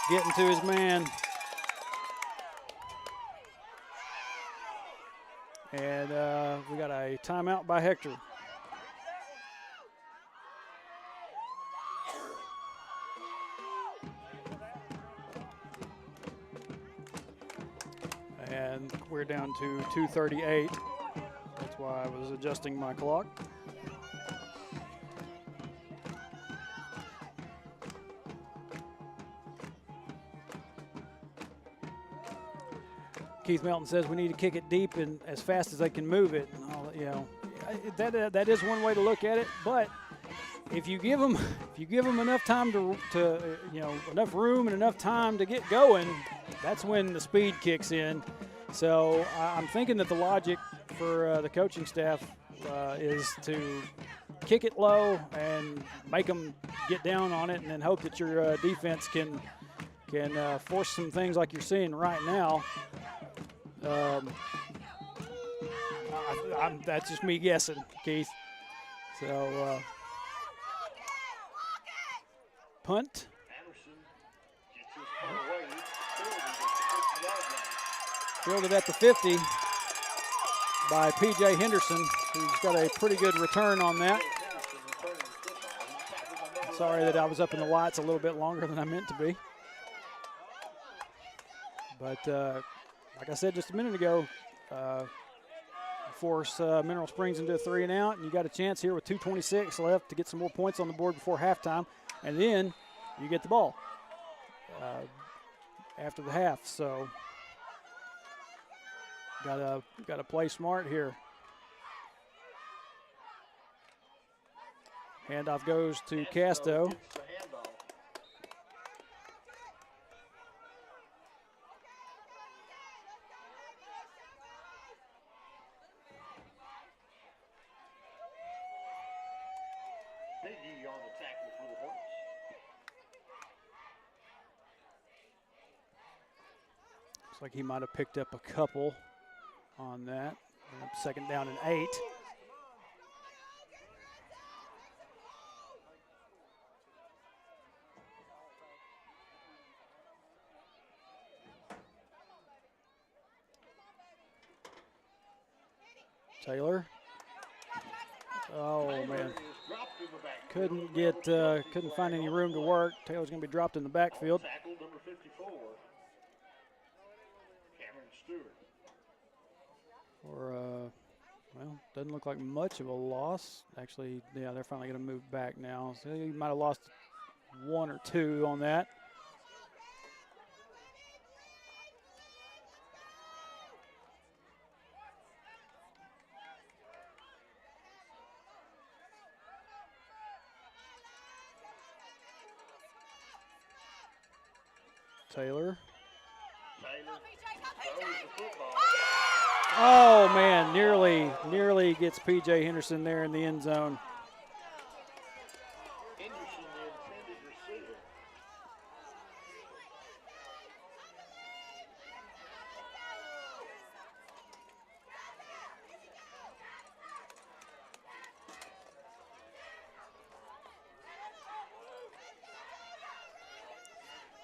getting to his man. And we got a timeout by Hector. And we're down to 2:38. That's why I was adjusting my clock. Keith Melton says we need to kick it deep and as fast as they can move it. And all, you know, that is one way to look at it. But if you give them enough time to enough room and enough time to get going, that's when the speed kicks in. So I'm thinking that the logic for the coaching staff is to kick it low and make them get down on it, and then hope that your defense can force some things like you're seeing right now. That's just me guessing, Keith. So punt. Fielded at the 50 by P.J. Henderson, who's got a pretty good return on that. Sorry that I was up in the lights a little bit longer than I meant to be. But like I said just a minute ago, force Mineral Springs into a 3-and-out, and you got a chance here with 2:26 left to get some more points on the board before halftime, and then you get the ball after the half. So gotta play smart here. Handoff goes to Casto. Looks like he might have picked up a couple on that. Second down and 8. Taylor. Oh man, couldn't find any room to work. Taylor's going to be dropped in the backfield. Or well, doesn't look like much of a loss. Actually, yeah, they're finally going to move back now. So he might have lost 1 or 2 on that. Taylor. Oh man, nearly gets P.J. Henderson there in the end zone.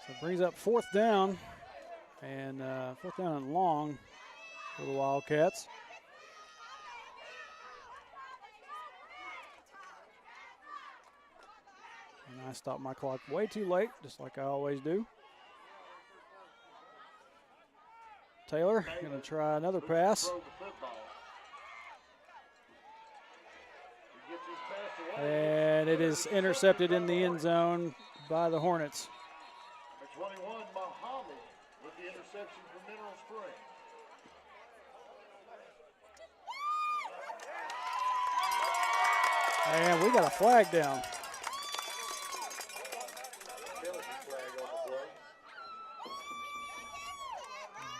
So it brings up 4th down, and 4th down and long for the Wildcats. And I stopped my clock way too late, just like I always do. Taylor going to try another pass. And it is intercepted in the end zone by the Hornets. 21, Muhammad with the interception for Mineral Springs. And we got a flag down.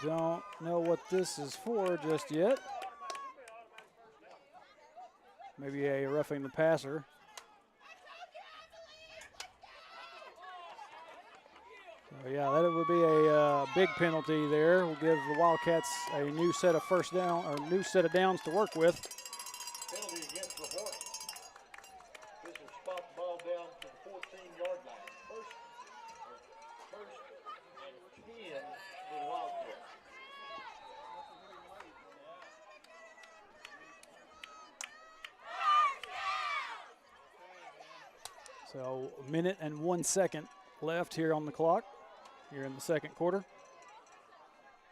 Don't know what this is for just yet. Maybe a roughing the passer. So, yeah, that would be a big penalty there. We'll give the Wildcats a new set of new set of downs to work with. Penalty against the Hornets. Officials spot the ball down to the 14-yard line. First and 10 for the Wildcats. So, a minute and 1 second left here on the clock, here in the second quarter.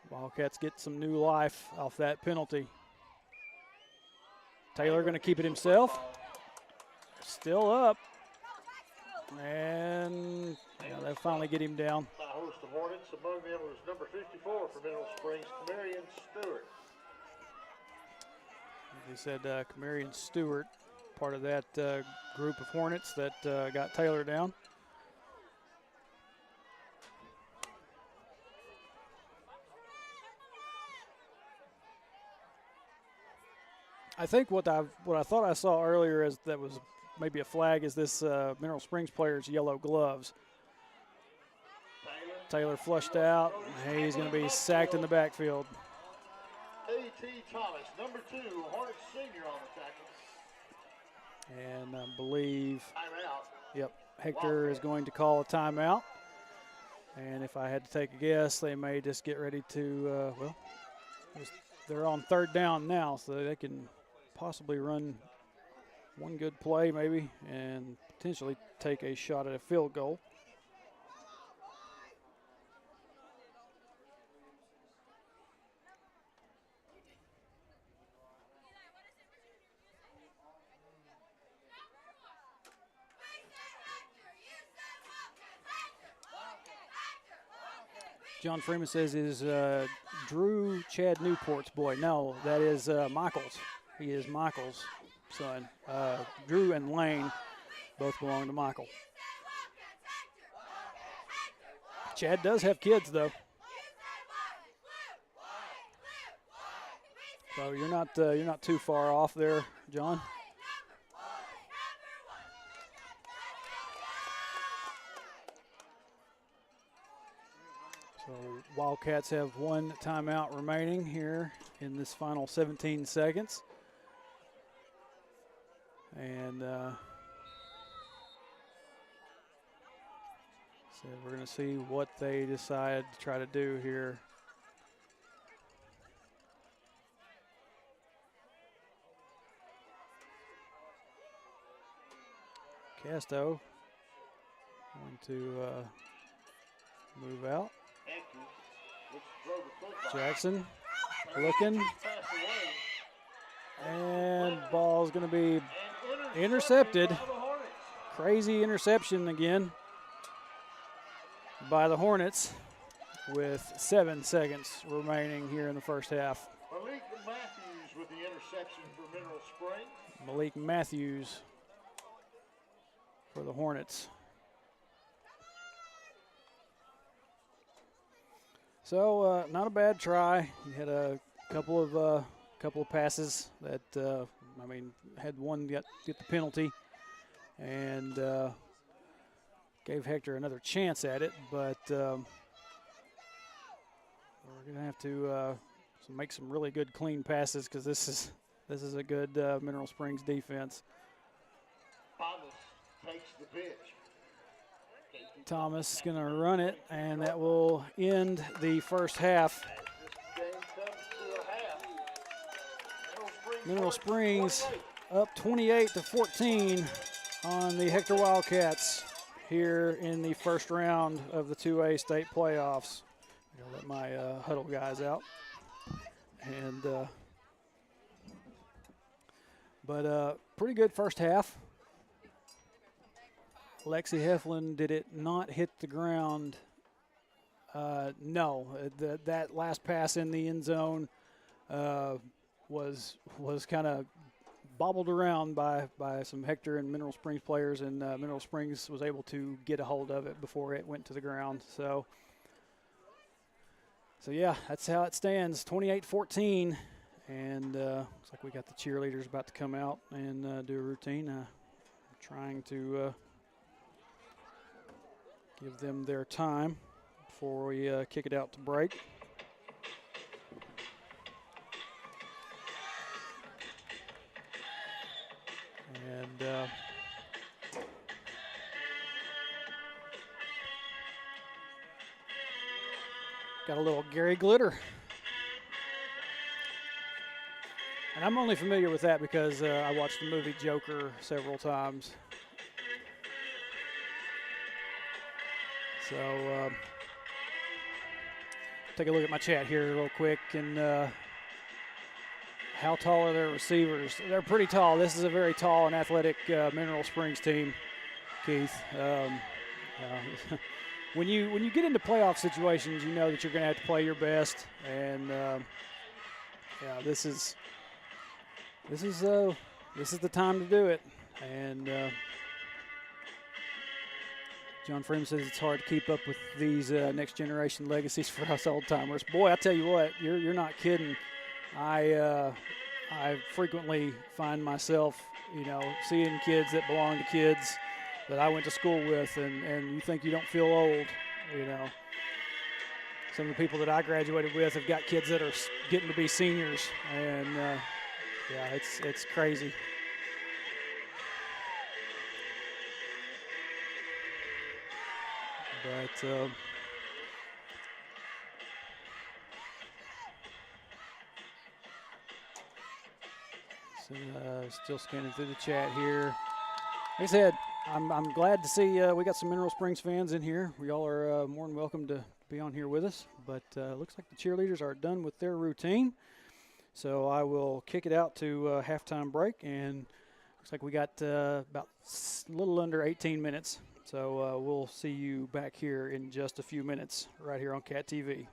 Wildcats get some new life off that penalty. Taylor going to keep it himself. Still up. And they finally get him down. By a host of Hornets, among them was number 54 for Mineral Springs, Camarion Stewart. They said Camarion Stewart, part of that group of Hornets that got Taylor down. I think what I thought I saw earlier is that was maybe a flag is this Mineral Springs player's yellow gloves. Taylor flushed out. He's going to be sacked in the backfield. A.T. Thomas, number 2, Hornets senior on the tackle. And I believe, Timeout. yep, Hector is going to call a timeout. And if I had to take a guess, they may just get ready to, they're on third down now, so they can possibly run one good play maybe and potentially take a shot at a field goal. John Freeman says is Drew Chad Newport's boy. No, that is Michael's. He is Michael's son. Drew and Lane both belong to Michael. Chad does have kids, though. So you're not too far off there, John. So Wildcats have one timeout remaining here in this final 17 seconds. And so we're going to see what they decide to try to do here. Casto going to move out. Jackson looking. And ball's going to be intercepted. Crazy interception again by the Hornets with 7 seconds remaining here in the first half. Malik Matthews with the interception for Mineral Springs. Malik Matthews for the Hornets. So not a bad try. He had a couple of passes that had one get the penalty, and gave Hector another chance at it. But we're gonna have to make some really good clean passes because this is a good Mineral Springs defense. Thomas takes the pitch. Thomas is going to run it, and that will end the first half. This game comes to a half. Mineral Springs up 28-14 on the Hector Wildcats here in the first round of the 2A state playoffs. I'm going to let my huddle guys out. And but pretty good first half. Lexi Heflin, did it not hit the ground? No, that last pass in the end zone was kind of bobbled around by some Hector and Mineral Springs players, and Mineral Springs was able to get a hold of it before it went to the ground. So yeah, that's how it stands, 28-14, and looks like we got the cheerleaders about to come out and do a routine. Trying to give them their time before we kick it out to break. And got a little Gary Glitter. And I'm only familiar with that because I watched the movie Joker several times. So take a look at my chat here real quick. And how tall are their receivers? They're pretty tall. This is a very tall and athletic Mineral Springs team, Keith. When you get into playoff situations, you know that you're going to have to play your best. And yeah, this is the time to do it. And John Freeman says it's hard to keep up with these next generation legacies for us old timers. Boy, I tell you what, you're not kidding. I frequently find myself, seeing kids that belong to kids that I went to school with, and you think you don't feel old, Some of the people that I graduated with have got kids that are getting to be seniors, and yeah, it's crazy. But still scanning through the chat here. Like I said, I'm glad to see we got some Mineral Springs fans in here. We all are more than welcome to be on here with us. But looks like the cheerleaders are done with their routine. So I will kick it out to halftime break, and looks like we got about a little under 18 minutes. So we'll see you back here in just a few minutes right here on Cat TV.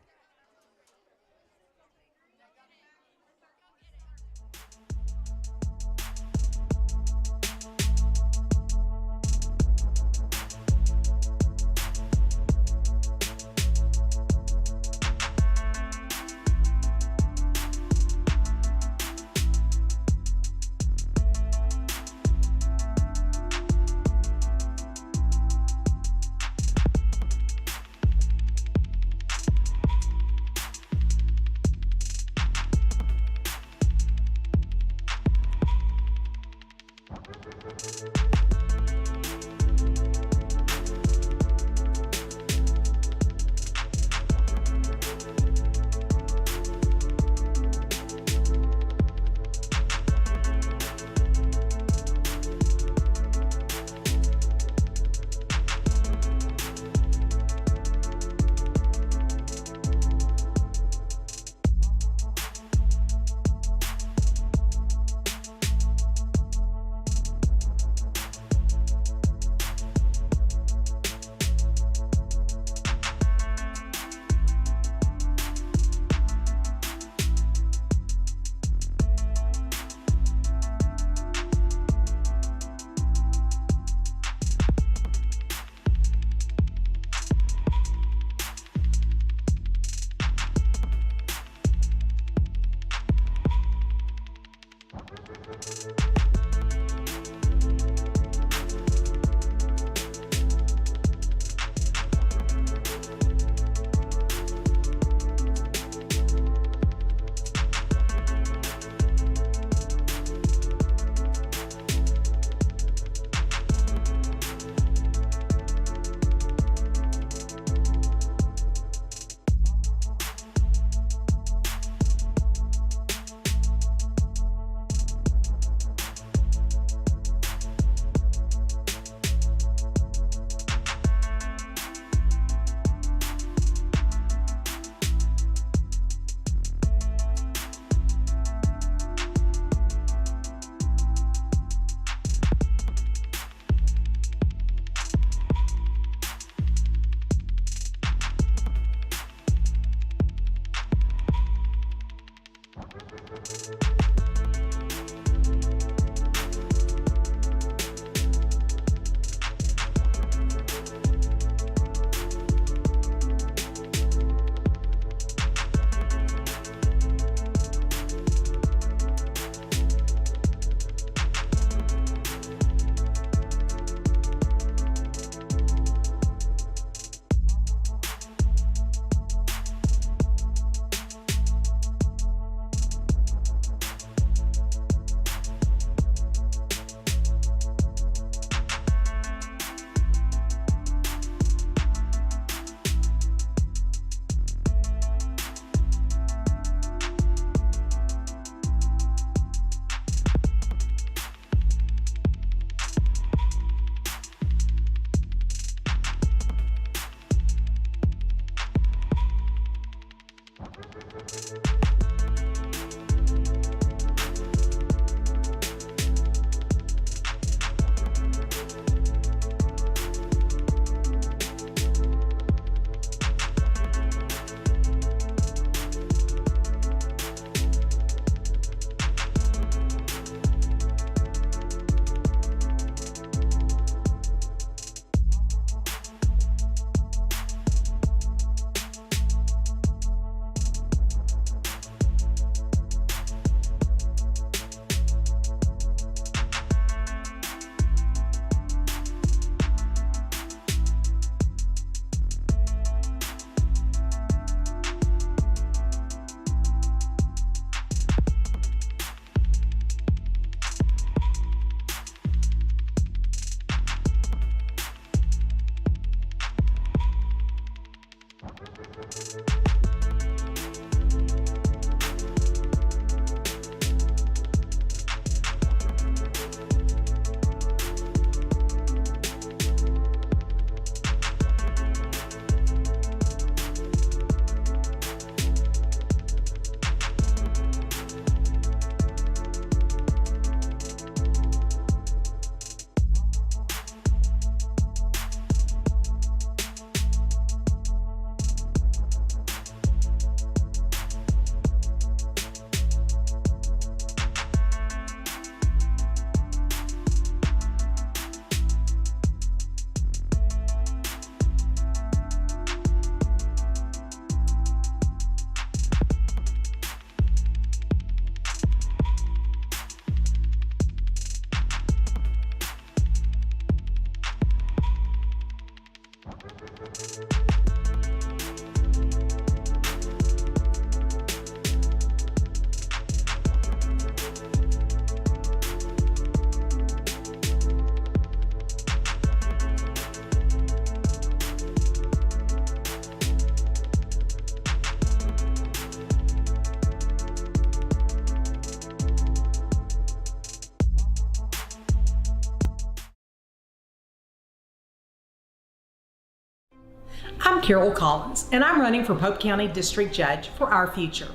I'm Carol Collins, and I'm running for Pope County District Judge for Our Future.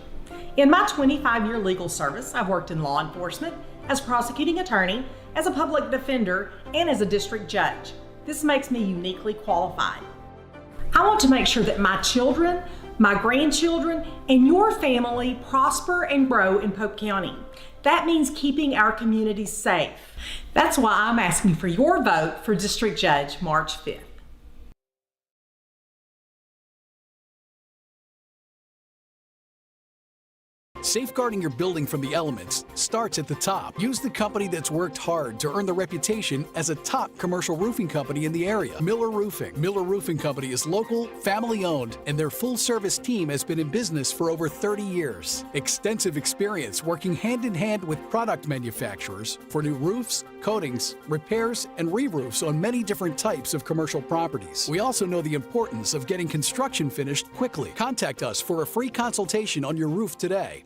In my 25-year legal service, I've worked in law enforcement, as prosecuting attorney, as a public defender, and as a district judge. This makes me uniquely qualified. I want to make sure that my children, my grandchildren, and your family prosper and grow in Pope County. That means keeping our communities safe. That's why I'm asking for your vote for District Judge March 5th. Safeguarding your building from the elements starts at the top. Use the company that's worked hard to earn the reputation as a top commercial roofing company in the area, Miller Roofing. Miller Roofing Company is local, family-owned, and their full-service team has been in business for over 30 years. Extensive experience working hand-in-hand with product manufacturers for new roofs, coatings, repairs, and re-roofs on many different types of commercial properties. We also know the importance of getting construction finished quickly. Contact us for a free consultation on your roof today.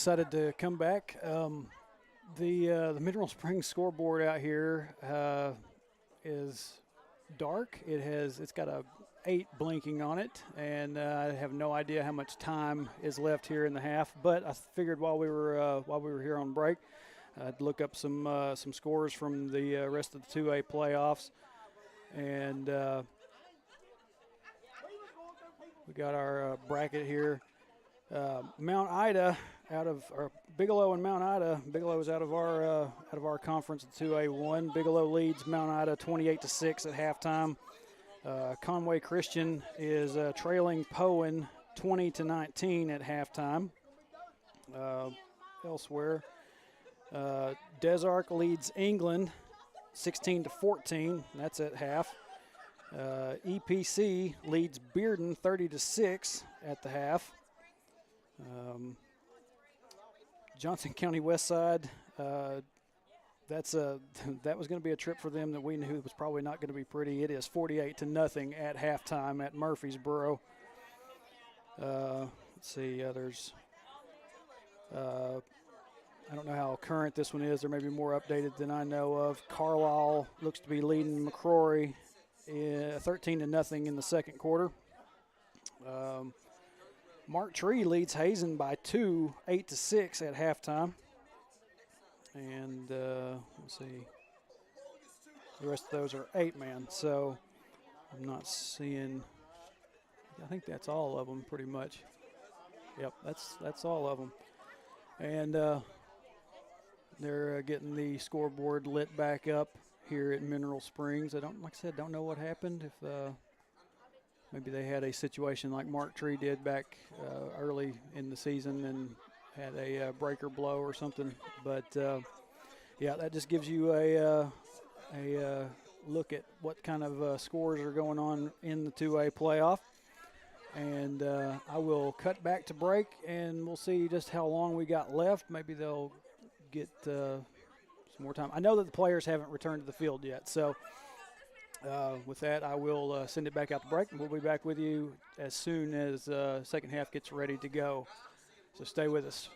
decided to come back. The Mineral Springs scoreboard out here is dark. It's got a 8 blinking on it, and I have no idea how much time is left here in the half. But I figured while we were here on break, I'd look up some scores from the rest of the 2A playoffs, and we got our bracket here. Mount Ida Bigelow and Mount Ida. Bigelow is out of our conference at 2A1. Bigelow leads Mount Ida 28-6 at halftime. Conway Christian is trailing Poen 20-19 at halftime. Elsewhere, Desark leads England 16-14. That's at half. EPC leads Bearden 30-6 at the half. Johnson County Westside, that was going to be a trip for them that we knew was probably not going to be pretty. It is 48-0 at halftime at Murfreesboro. Let's see, there's I don't know how current this one is. There may be more updated than I know of. Carlisle looks to be leading McCrory 13-0 in the second quarter. Mark Tree leads Hazen by 2, 8-6 at halftime. And let's see, the rest of those are 8-man. So I'm not seeing. I think that's all of them pretty much. Yep, that's all of them. And they're getting the scoreboard lit back up here at Mineral Springs. Like I said, don't know what happened. If maybe they had a situation like Mark Tree did back early in the season and had a breaker blow or something. But yeah, that just gives you a look at what kind of scores are going on in the 2A playoff. And I will cut back to break, and we'll see just how long we got left. Maybe they'll get some more time. I know that the players haven't returned to the field yet, so with that, I will send it back out to break, and we'll be back with you as soon as second half gets ready to go. So stay with us.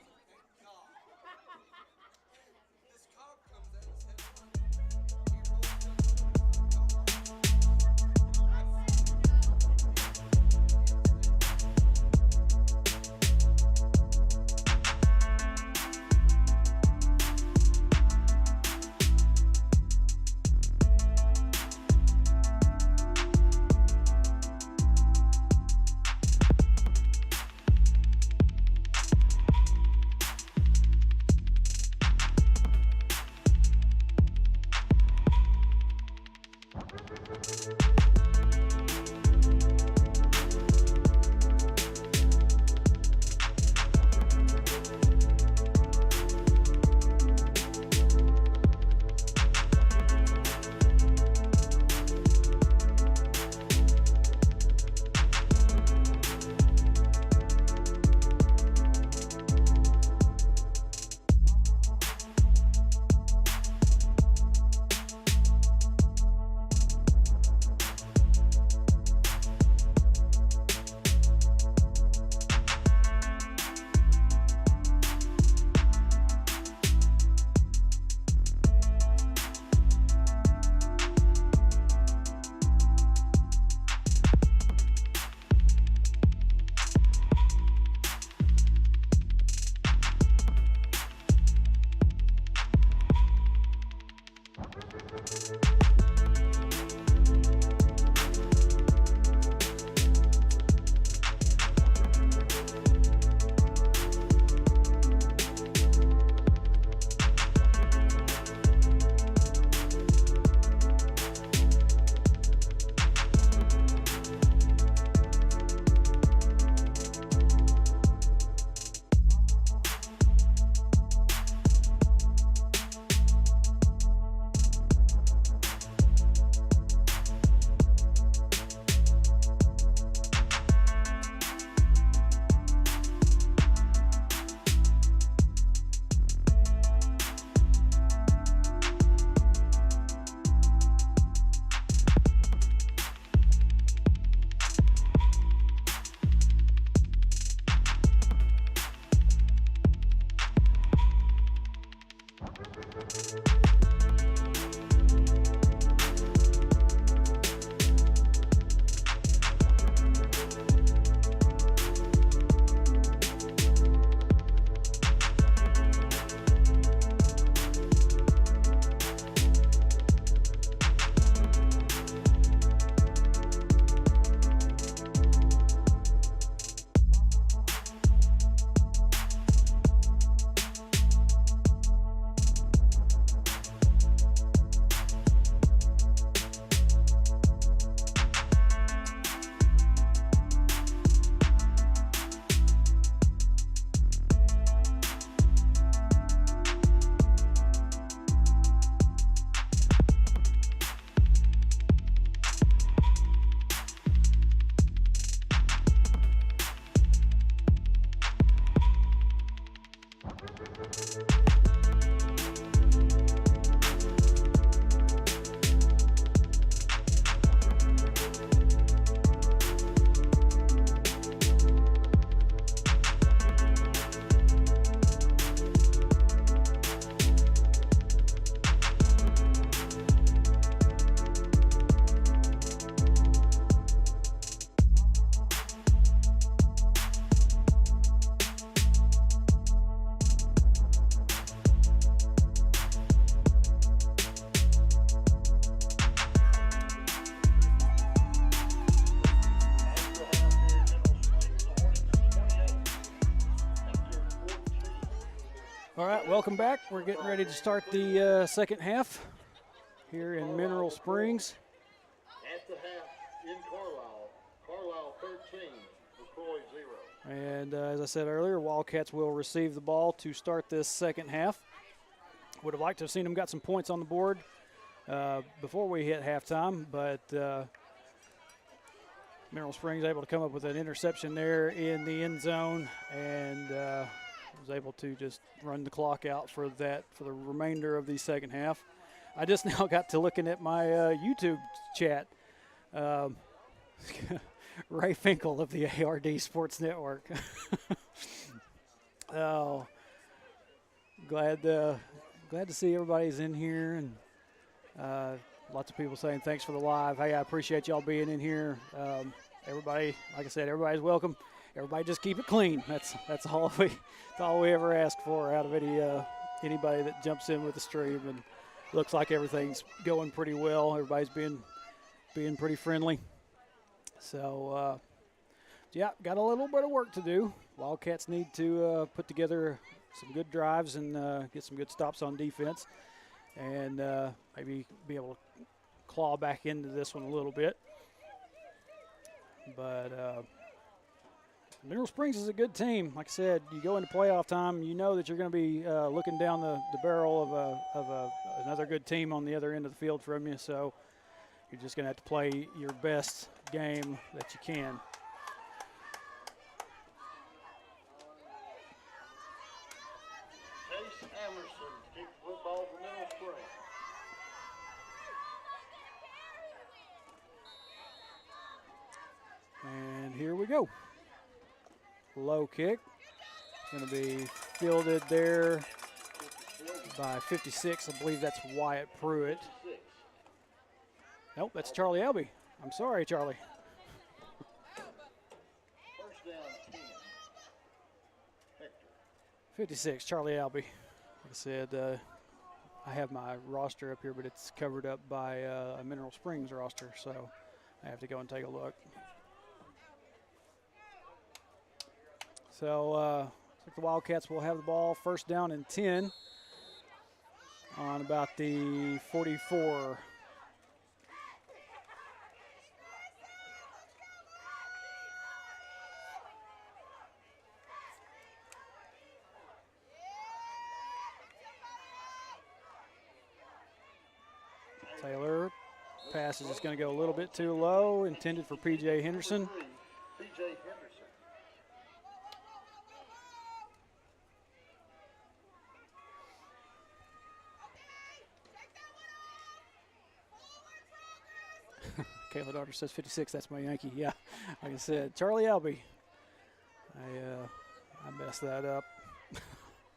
All right, welcome back. We're getting ready to start the second half here in Mineral Springs. At the half in Carlisle, Carlisle 13, McCroy 0. And as I said earlier, Wildcats will receive the ball to start this second half. Would have liked to have seen them got some points on the board before we hit halftime, but Mineral Springs able to come up with an interception there in the end zone, and was able to just run the clock out for the remainder of the second half. I just now got to looking at my YouTube chat. Ray Finkel of the ARD Sports Network. Oh, glad to see everybody's in here, and lots of people saying thanks for the live. Hey, I appreciate y'all being in here. Everybody, like I said, everybody's welcome. Everybody just keep it clean. That's all we ever ask for out of anybody that jumps in with the stream. And looks like everything's going pretty well. Everybody's being pretty friendly. So yeah, got a little bit of work to do. Wildcats need to put together some good drives and get some good stops on defense, and maybe be able to claw back into this one a little bit. But Mineral Springs is a good team. Like I said, you go into playoff time, you know that you're going to be looking down the barrel of another good team on the other end of the field from you. So you're just going to have to play your best game that you can. Chase Emerson kicks football for Mineral Springs. And here we go. Low kick. It's going to be fielded there by 56. I believe that's Wyatt Pruitt. Nope, that's Charlie Albee. I'm sorry, Charlie. First down 10. Hector. 56, Charlie Albee. Like I said, I have my roster up here, but it's covered up by a Mineral Springs roster, so I have to go and take a look. So looks like the Wildcats will have the ball first down and 10 on about the 44. Taylor, pass is just going to go a little bit too low, intended for P.J. Henderson. P.J. Henderson. Kayla Daughter says 56, that's my Yankee. Yeah, like I said, Charlie Albee. I messed that up.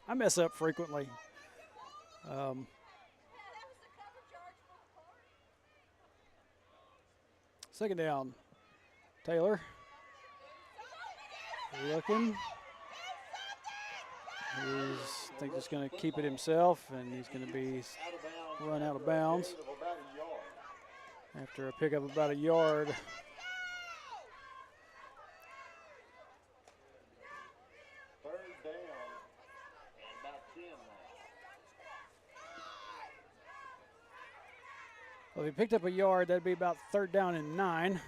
I mess up frequently. Second down. Taylor looking. He's, I think he's going to keep it himself, and he's going to be run out of bounds after a pickup of about a yard. Third down and about 10 now. Well, if he picked up a yard, that'd be about third down and 9.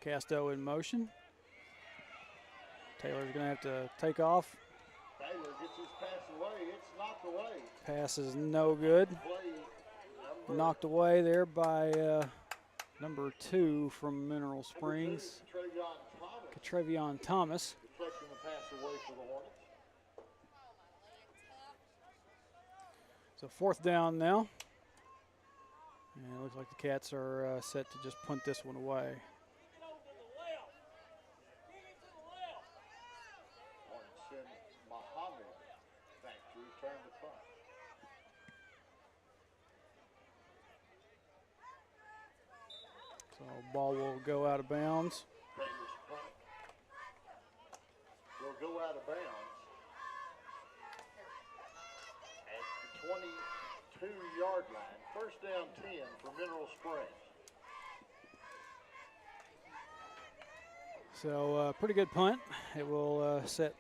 Casto in motion. Taylor's going to have to take off. Taylor gets his pass away. It's knocked away. Pass is no good. Play Knocked away there by number 2 from Mineral Springs, Trevion Thomas. Trevion Thomas. Deflecting the pass away for the Hornets. So fourth down now. And it looks like the Cats are set to just punt this one away. Hornets send Muhammad back to return the punt. So ball will go out of bounds. Taylor's punt will go out of bounds at the 22-yard line. First down 10 for Mineral Springs. So pretty good punt. It will set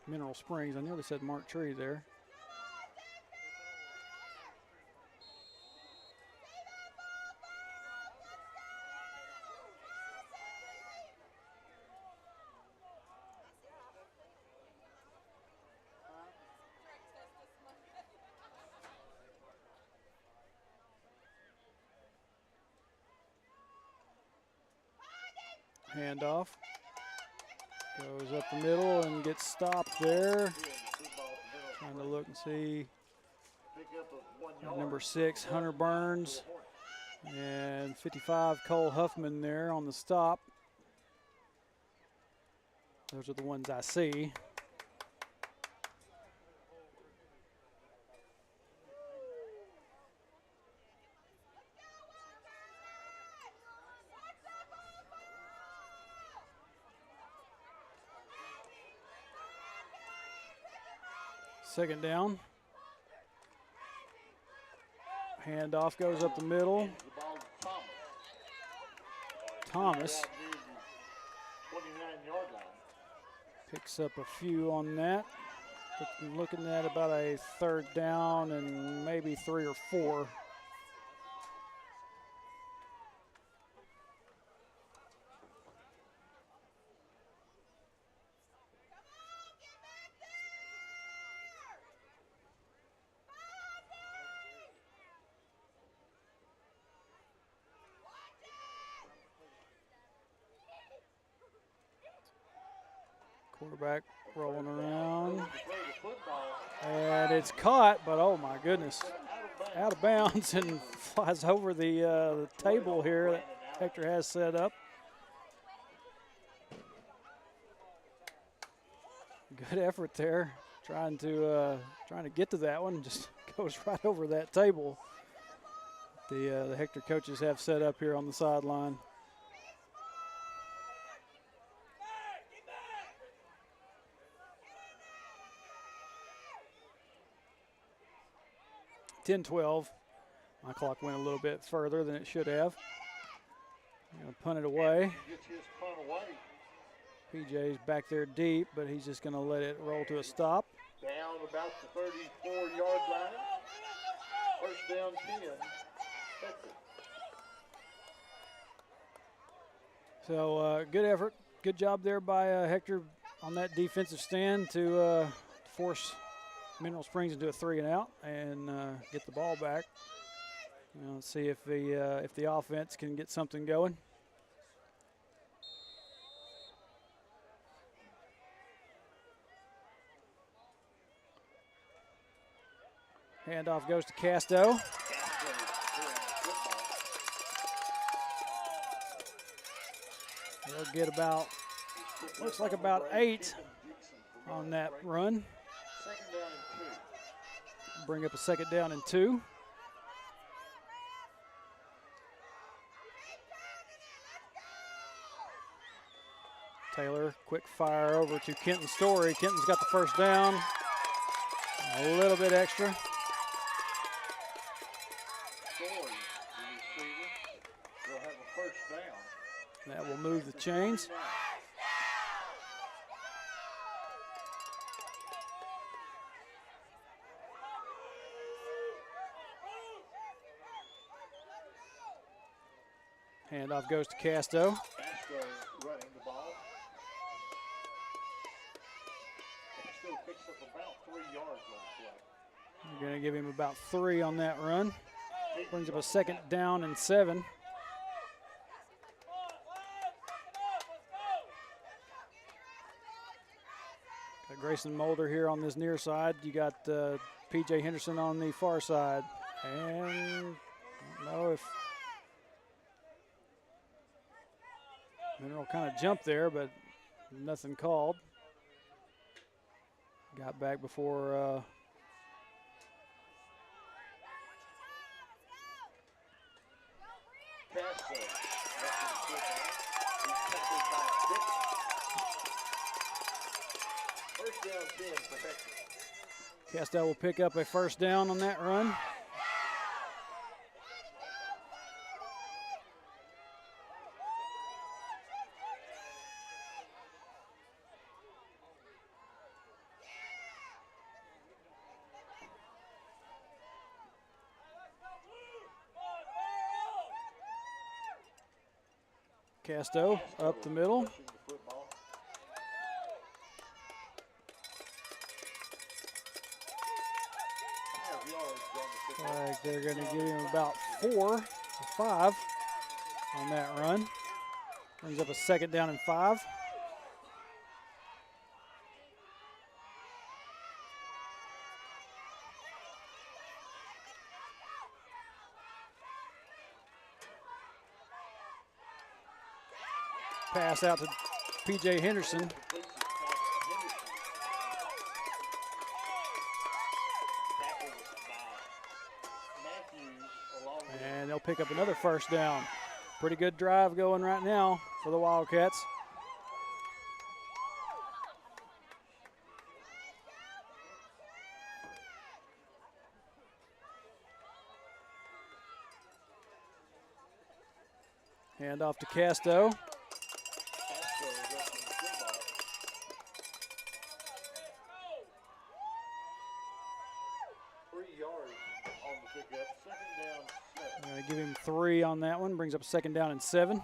Mineral Springs. I nearly said Mark Tree there. Handoff. Goes up the middle and gets stopped there. Trying to look and see. Pick up a 1 yard. Number 6, Hunter Burns. And 55, Cole Huffman there on the stop. Those are the ones I see. Second down. Handoff goes up the middle. The ball to Thomas Out near the 29-yard line. picks up a few on that. Looking at about a third down and maybe 3 or 4. Quarterback rolling around. To throw the football And it's caught, but oh my goodness, out of bounds and flies over the table here that Hector has set up. Good effort there, trying to get to that one. Just goes right over that table. The Hector coaches have set up here on the sideline. (10-12). My clock went a little bit further than it should have. I'm going to punt it away. gets his punt away. PJ's back there deep, but he's just going to let it roll to a stop. Down about the 34-yard line. First down 10. Hector. So good effort. Good job there by Hector on that defensive stand to force Mineral Springs into a 3 and out and get the ball back. Let's see if the offense can get something going. Handoff goes to Casto. They'll get about looks like about 8 on that run. Second down and 2. Bring up a second down and 2. Taylor, quick fire over to Kenton Story. Kenton's got the first down. A little bit extra. Story, the receiver, will have a first down. That will move the chains. Handoff goes to Casto. Castro running the ball. Castro picks up about 3 yards on the play. You're going to give him about 3 on that run. Brings up a second down and 7. Got Grayson Mulder here on this near side. You got P.J. Henderson on the far side. And I don't know if Mineral kind of jumped there, but nothing called. Got back before Castro rushing the football. He's tackled by 6. First down 10 for Hector. Castell will pick up a first down on that run. Casto up the middle. Rushing the football. They're going to give him about 4 or 5 on that run. Brings up a second down and 5. Pass out to P.J. Henderson. And they'll pick up another first down. Pretty good drive going right now for the Wildcats. Hand off to Casto. Castro rushing the football. Three yards on the pickup. Second down 7. Going to give him 3 on that one. Brings up second down and 7.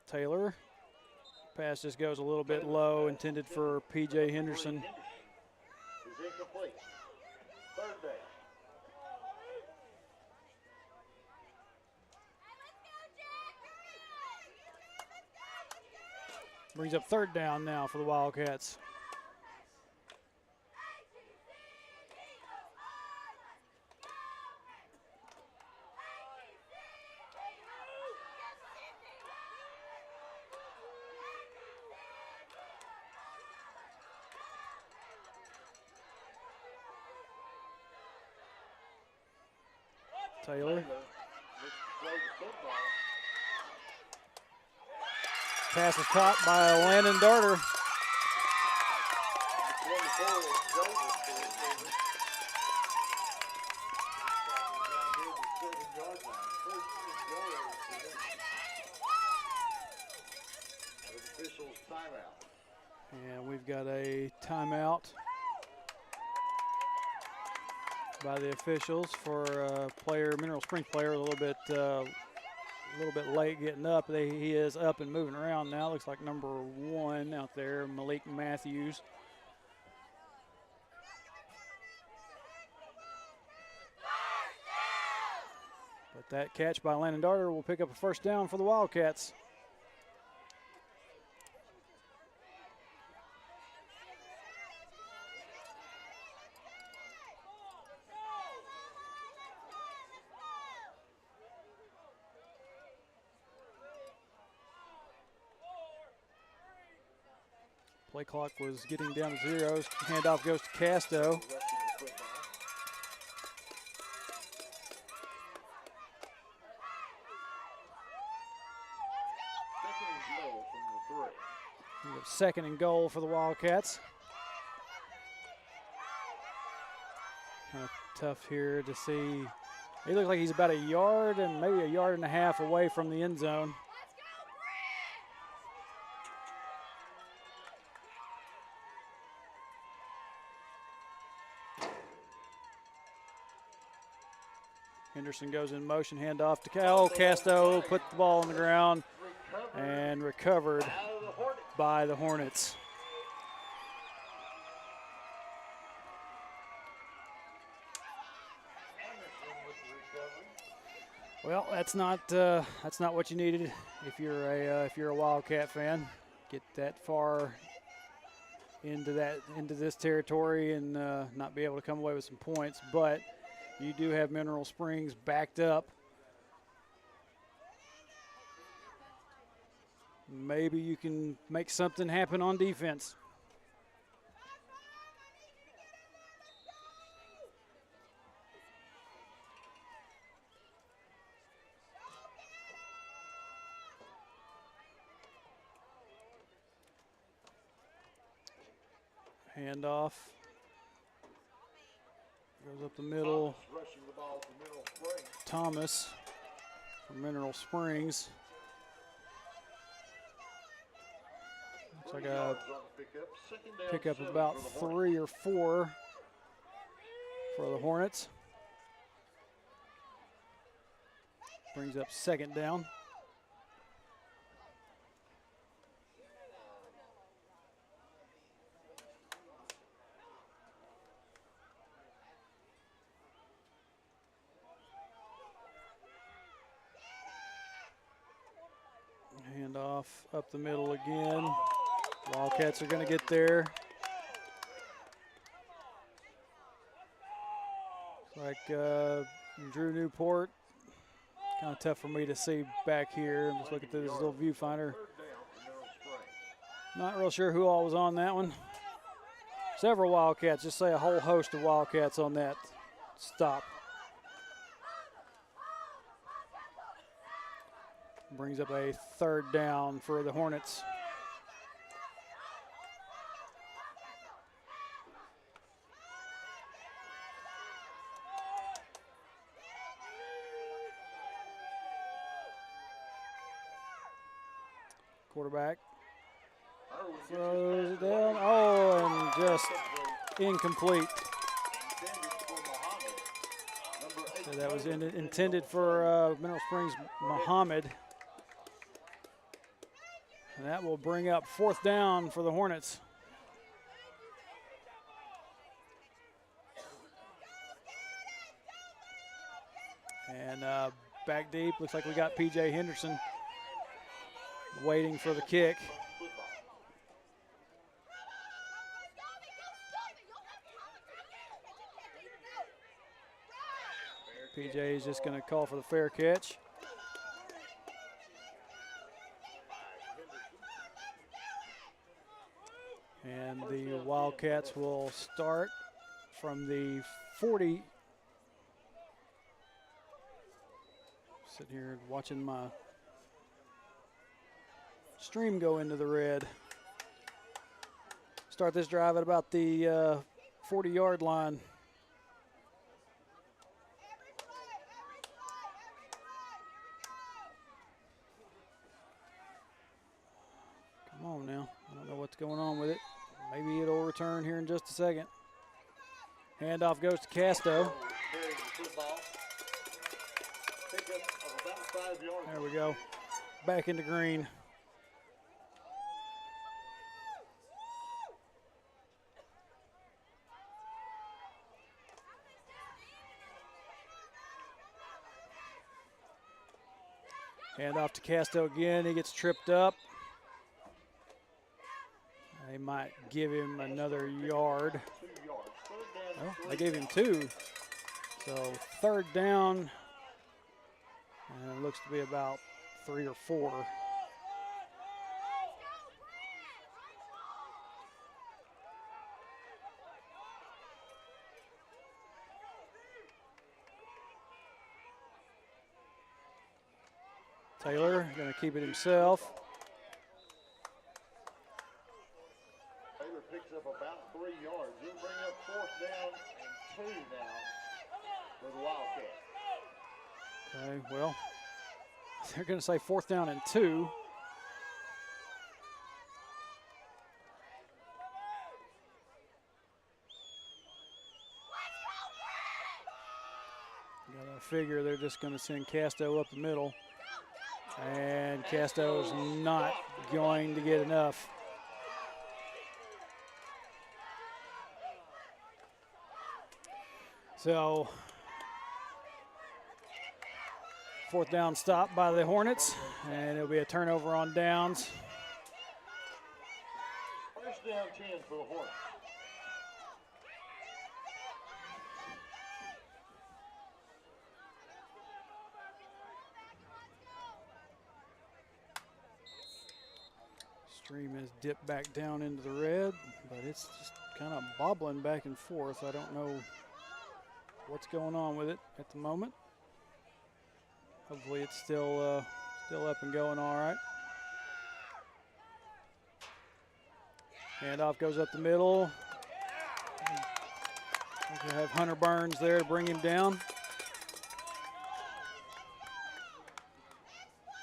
Taylor. Pass just goes a little bit low, intended for P.J. Henderson. Is incomplete. Third down. Brings up third down now for the Wildcats. Taylor. Looks to throw the football. Pass is caught by Landon Darter. 24 is Davis for the receiver. Down near the 7-yard line. First and goal for them. The officials timeout. And we've got a timeout by the officials for Mineral Springs player, a little bit late getting up. He is up and moving around now. Looks like number 1 out there, Malik Matthews. But that catch by Landon Darter will pick up a first down for the Wildcats. Play clock was getting down to zeros. Handoff goes to Casto. Second and goal for the Wildcats. Kind of tough here to see. He looks like he's about a yard and maybe a yard and a half away from the end zone. Henderson goes in motion, handoff to Casto, put the ball on the ground and recovered by the Hornets. Well, that's not what you needed if you're a Wildcat fan. Get that far into this territory and not be able to come away with some points, but you do have Mineral Springs backed up. Maybe you can make something happen on defense. Handoff. Goes up the middle. Thomas from Mineral Springs. Looks like a pickup about 3 or 4 for the Hornets. Brings up second down. Handoff up the middle again. Wildcats are going to get there. Looks like Drew Newport. Kind of tough for me to see back here. I'm just looking through this little viewfinder. Not real sure who all was on that one. Several Wildcats, just say a whole host of Wildcats on that stop. Brings up a third down for the Hornets. Quarterback throws it down. Oh, and just incomplete. So that was intended for Mineral Springs Muhammad. And that will bring up fourth down for the Hornets. And back deep, looks like we got P.J. Henderson waiting for the kick. P.J. is just going to call for the fair catch. And the Wildcats will start from the 40. Sitting here watching my stream go into the red. Start this drive at about the 40-yard line. Come on now. I don't know what's going on with it. Maybe it'll return here in just a second. Handoff goes to Casto. There we go. Back into green. Handoff to Casto again. He gets tripped up. They might give him another yard. Well, they gave him 2. So third down. And it looks to be about 3 or 4. Taylor going to keep it himself. Taylor picks up about 3 yards. He'll bring up 4th down and 2 now for the Wildcats. Okay, well, they're going to say 4th down and 2. Gotta figure they're just going to send Casto up the middle. And Casto's not going to get enough. So, 4th down stop by the Hornets, and it'll be a turnover on downs. 1st down 10 for the Hornets. Stream has dipped back down into the red, but it's just kind of bobbling back and forth. I don't know what's going on with it at the moment. Hopefully it's still up and going all right. Handoff goes up the middle. We have Hunter Burns there to bring him down.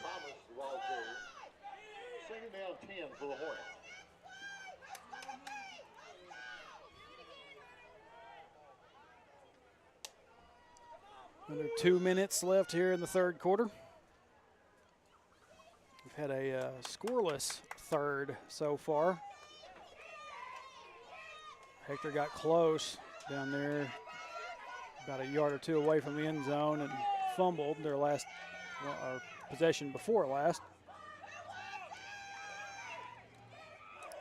Thomas, the ball carrier. 2nd down 10 for the Hornets. Under 2 minutes left here in the 3rd quarter. We've had a scoreless 3rd so far. Hector got close down there, about a yard or 2 away from the end zone, and fumbled their last possession before last.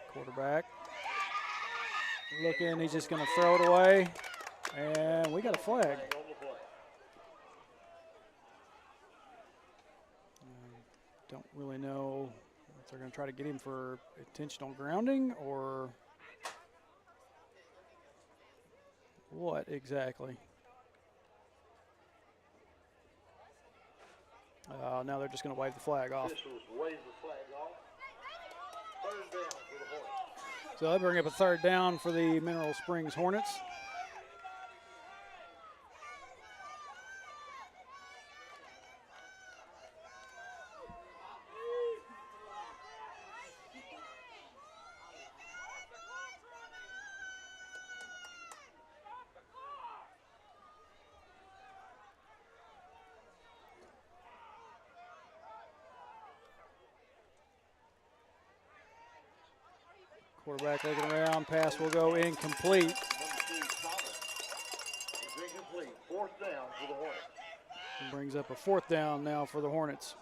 Quarterback looking, he's just going to throw it away, and we got a flag. Don't really know if they're going to try to get him for intentional grounding or what exactly. Now they're just going to wave the flag off. Officials wave the flag off. 3rd down for the Hornets. So they bring up a 3rd down for the Mineral Springs Hornets. Quarterback looking around, pass will go incomplete. Number 3, Thomas. Is incomplete. 4th down for the Hornets. And brings up a 4th down now for the Hornets.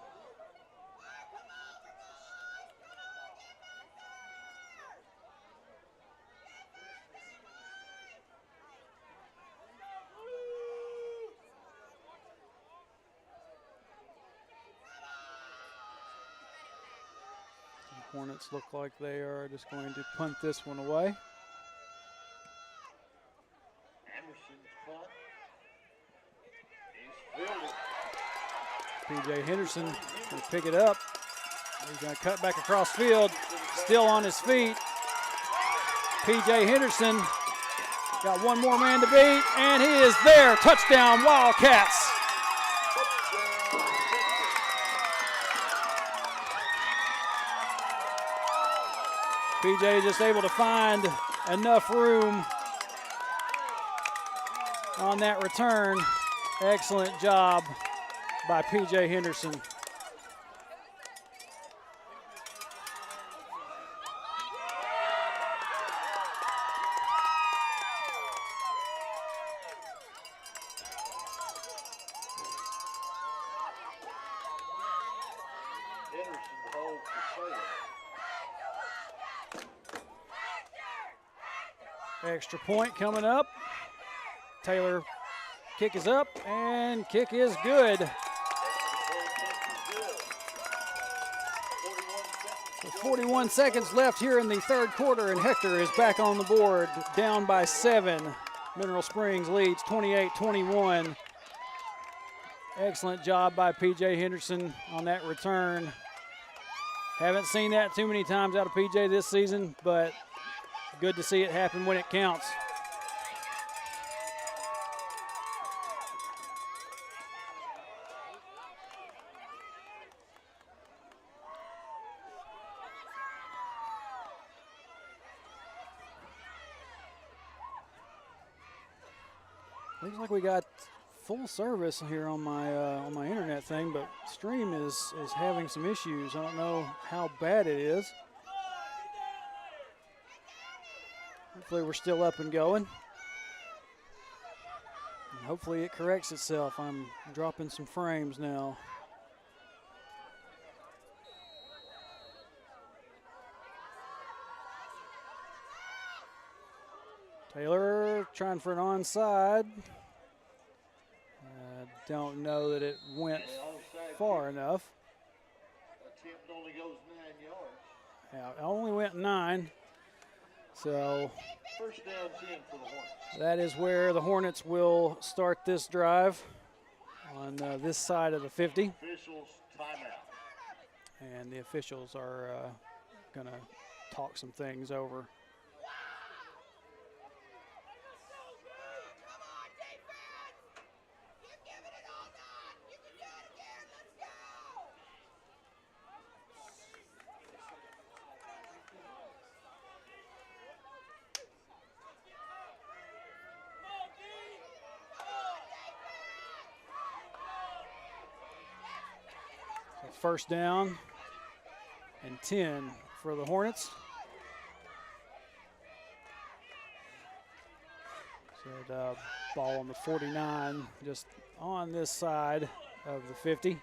Hornets look like they are just going to punt this one away. Anderson's punt is fielded. P.J. Henderson will pick it up. He's going to cut back across field, still on his feet. P.J. Henderson got one more man to beat, and he is there. Touchdown, Wildcats. PJ just able to find enough room on that return. Excellent job by PJ Henderson. Henderson holds the Taylor. Extra point coming up. Taylor kick is up and kick is good. So 41 seconds left here in the 3rd quarter, and Hector is back on the board, down by 7. Mineral Springs leads 28-21. Excellent job by P.J. Henderson on that return. Haven't seen that too many times out of P.J. this season, but good to see it happen when it counts. Looks like we got full service here on my internet thing, but stream is having some issues. I don't know how bad it is. Hopefully we're still up and going. And hopefully it corrects itself. I'm dropping some frames now. Taylor trying for an onside. Don't know that it went far enough. Attempt only goes 9 yards. Yeah, it only went 9. So First down 10 for the Hornets. that is where the Hornets will start this drive on this side of the 50. Officials timeout. And the officials are going to talk some things over. First down and 10 for the Hornets. So the ball on the 49, just on this side of the 50.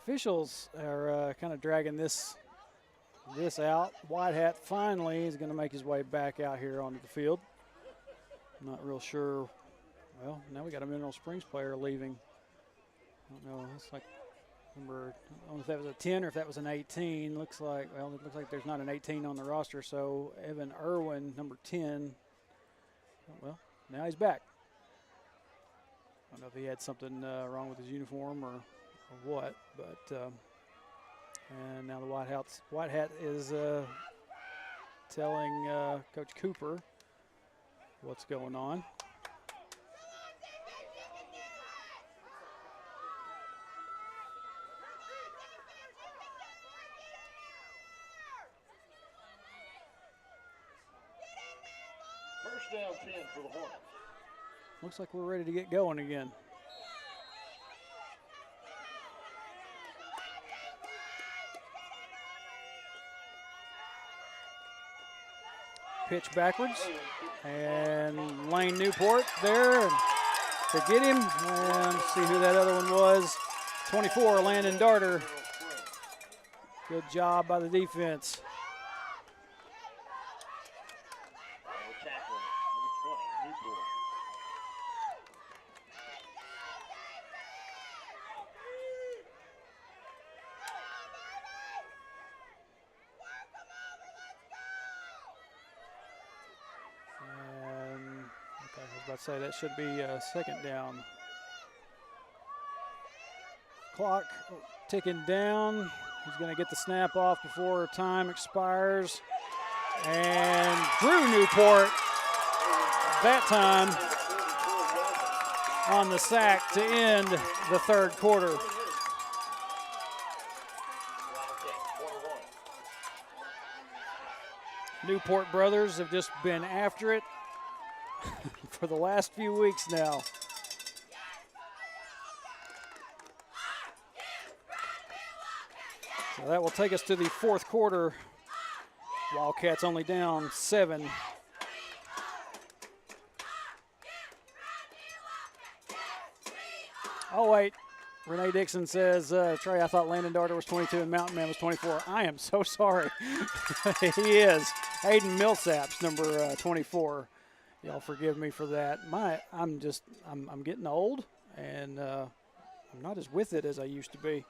Officials are kind of dragging this out. Wildcat finally is going to make his way back out here onto the field. I'm not real sure. Well, now we got a Mineral Springs player leaving. I don't know. It's like number, I don't know if that was a 10 or if that was an 18. Looks like, well, it looks like there's not an 18 on the roster. So Evan Irwin, number 10. Well, now he's back. I don't know if he had something wrong with his uniform or what, but and now the White Hat is telling Coach Cooper what's going on. First down 10 for the Hornets. Looks like we're ready to get going again. Pitch backwards, and Lane Newport there to get him, and see who that other one was. 24, Landon Darter. Good job by the defense. Tackle number 20, Newport. And okay, I was about to say that should be a second down. Clock ticking down. He's going to get the snap off before time expires. And Drew Newport that time on the sack to end the third quarter. Newport brothers have just been after it for the last few weeks now. So that will take us to the fourth quarter. Wildcats only down 7. Oh, wait. Renee Dixon says, Trey, I thought Landon Darter was 22 and Mountain Man was 24. I am so sorry. He is. Hayden Millsaps, number 24. Y'all forgive me for that. I'm getting old, and I'm not as with it as I used to be.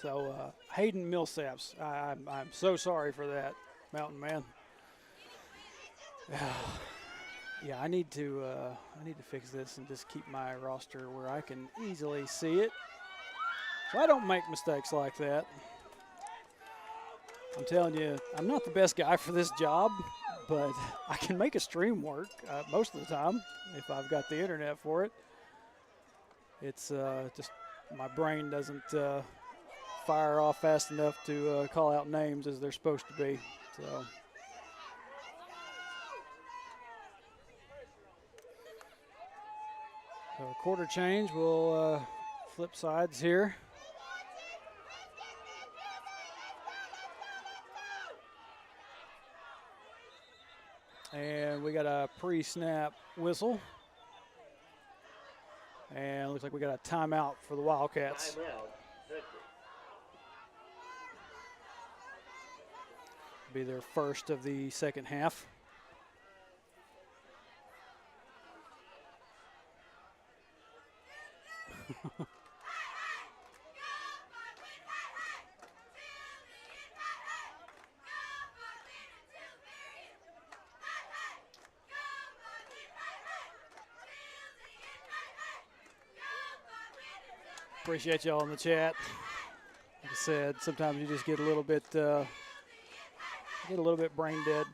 So Hayden Millsaps, I'm so sorry for that. Mountain Man. Yeah, I need to fix this and just keep my roster where I can easily see it, so I don't make mistakes like that. I'm telling you, I'm not the best guy for this job, but I can make a stream work most of the time if I've got the internet for it. It's just my brain doesn't fire off fast enough to call out names as they're supposed to be. So. So a quarter change, we'll flip sides here. And we got a pre-snap whistle. And it looks like we got a timeout for the Wildcats. Timeout. Hector. Be their first of the second half. Appreciate y'all in the chat. Like I said, sometimes you just get a little bit brain dead.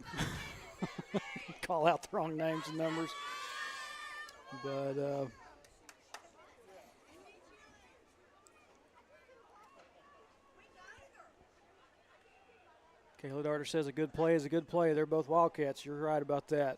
Call out the wrong names and numbers. But Kayla Darter says a good play is a good play. They're both Wildcats. You're right about that.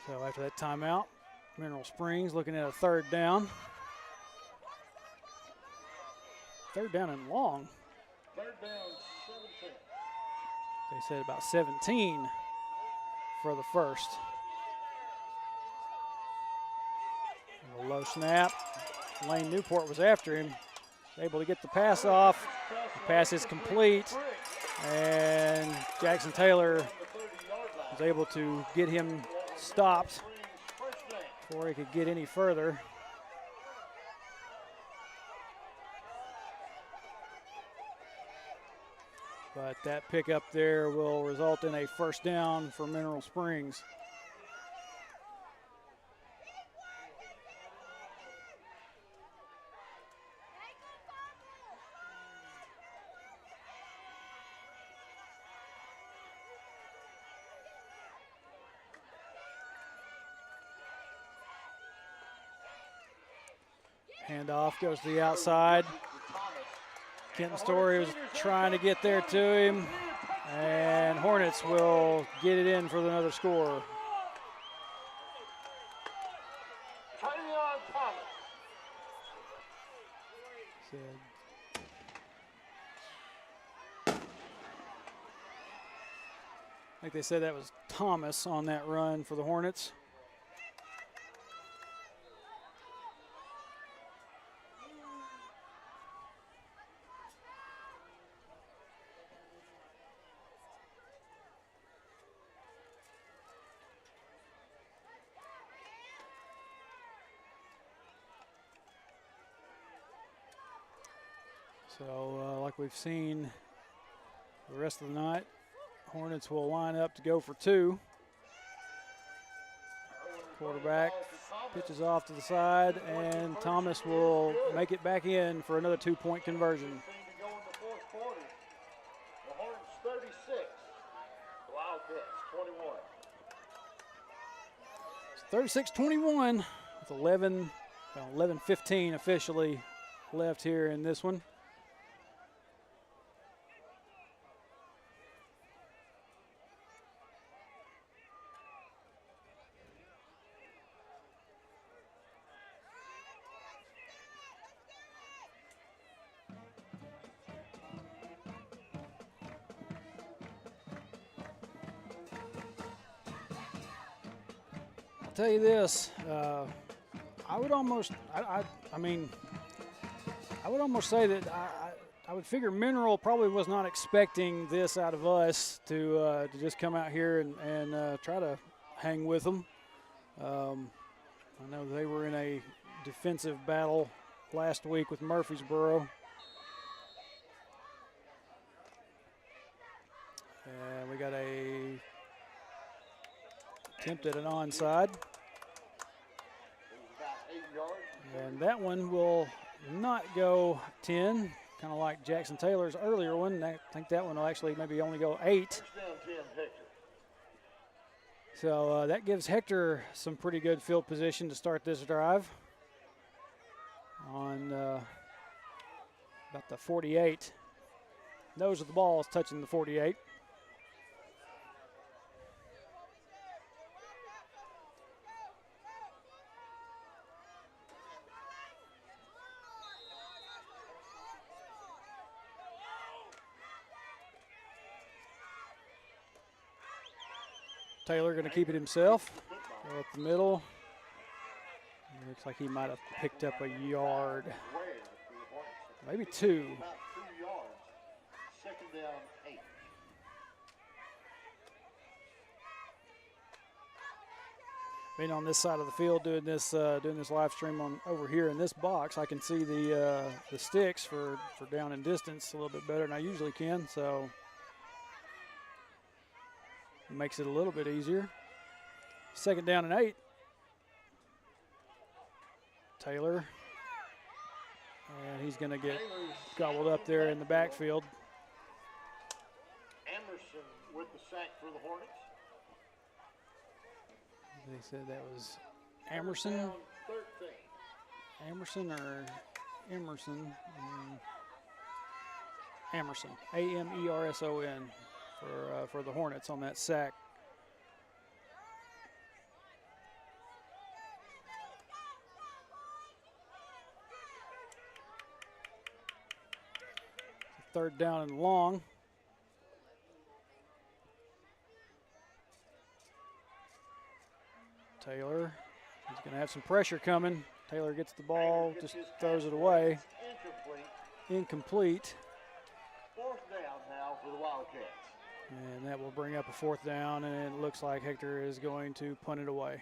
So after that timeout, Mineral Springs looking at a third down. Third down and long. Third down, 17. They said about 17 for the first. And a low snap. Lane Newport was after him. Able to get the pass off. The pass is complete. And Jackson Taylor was able to get him stopped before he could get any further. But that pickup there will result in a first down for Mineral Springs. Handoff goes to the outside. Kenton Story was trying to get there to him, and Hornets will get it in for another score. I think they said that was Thomas on that run for the Hornets. So like we've seen the rest of the night, Hornets will line up to go for two. Quarterback pitches off to the side, and Thomas will make it back in for another 2-point conversion. The Hornets 36, the Wildcats 21. It's 36-21 with 11:15 officially left here in this one. I'll tell you this, I would almost say that I would figure Mineral probably was not expecting this out of us to just come out here and try to hang with them. I know they were in a defensive battle last week with Murfreesboro. And we got a attempt at an onside. And that one will not go 10, kind of like Jackson Taylor's earlier one. I think that one will actually maybe only go 8. So that gives Hector some pretty good field position to start this drive on about the 48. Nose of the ball is touching the 48. Taylor going to keep it himself. Go up the middle. Looks like he might have picked up a yard. Maybe 2. About 2 yards. Second down, 8. Being on this side of the field, doing this live stream on over here in this box, I can see the sticks for down and distance a little bit better than I usually can. So. Makes it a little bit easier. Second down and 8. Taylor. And he's going to get gobbled up there in the backfield. Emerson with the sack for the Hornets. They said that was Emerson. Down 13. Emerson or Emerson? Emerson. Amerson. For the Hornets on that sack. Third down and long. Taylor, he's going to have some pressure coming. Taylor gets the ball, just throws it away. Incomplete. Fourth down now for the Wildcats. And that will bring up a fourth down, and it looks like Hector is going to punt it away.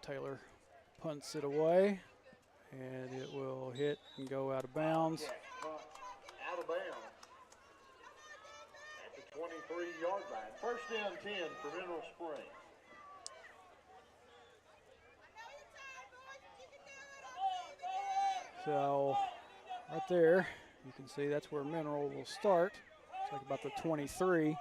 Taylor punts it away. And it will hit and go out of bounds. Out of bounds at the 23-yard line. First down 10 for Mineral Springs. So right there, you can see that's where Mineral will start. It's like about the 23.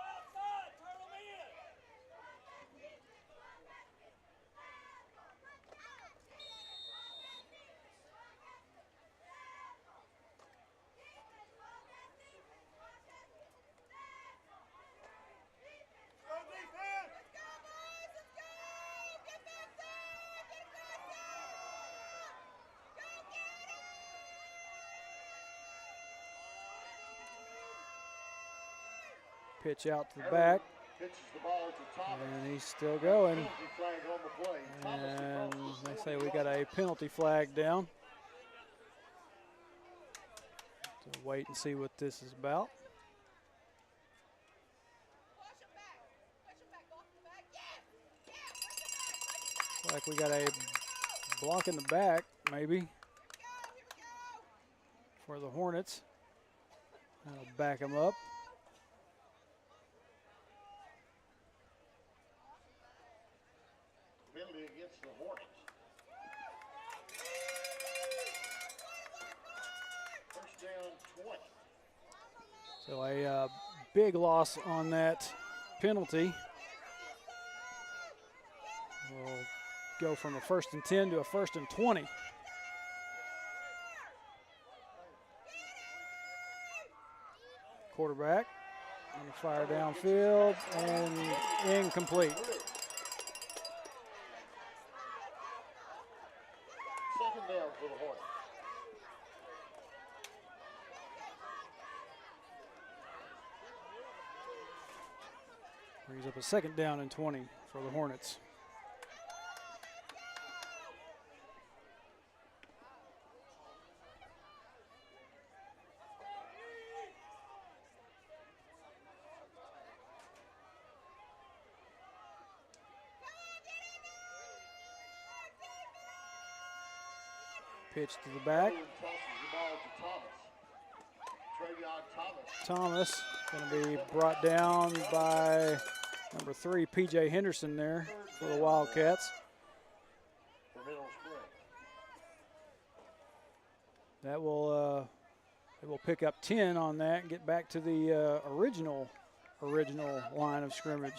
Pitch out to the back, Pitches the ball to Thomas. and he's still going. Penalty flag on the play. And Thomas they say we got a penalty flag down. So wait and see what this is about. Looks like we got a block in the back, maybe, for the Hornets. That'll back them up. penalty against the Hornets. First down 20. So a big loss on that penalty. We'll go from a 1st and 10 to a 1st and 20. Quarterback on the fire downfield and incomplete. Brings up a 2nd down and 20 for the Hornets. Pitch to the back. Thomas going to be brought down by number 3, P.J. Henderson there for the Wildcats. That will they will pick up 10 on that and get back to the original line of scrimmage.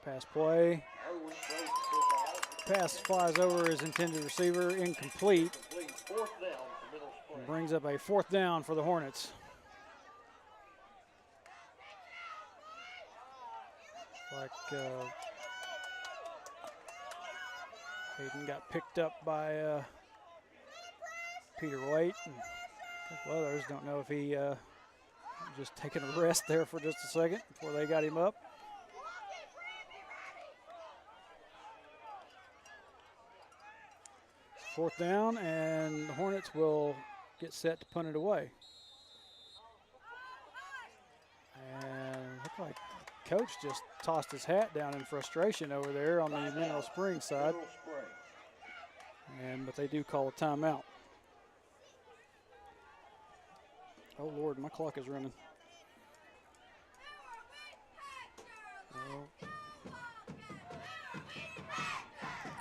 Pass play. Pass flies over his intended receiver, incomplete. And brings up a 4th down for the Hornets. Like Hayden got picked up by Peter Waite. And a couple others. Don't know if he just taking a rest there for just a second before they got him up. Fourth down, and the Hornets will get set to punt it away. And looked like Coach just tossed his hat down in frustration over there on the Mineral Springs side. But they do call a timeout. Oh Lord, my clock is running. Oh.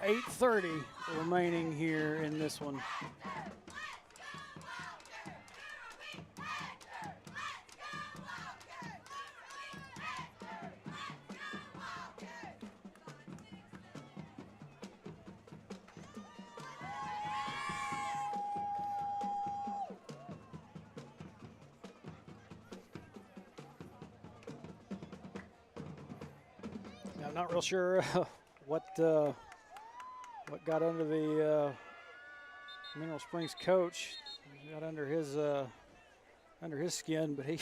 8:30 remaining here in this one. I'm not real sure what got under the Mineral Springs coach. Got under his skin, but he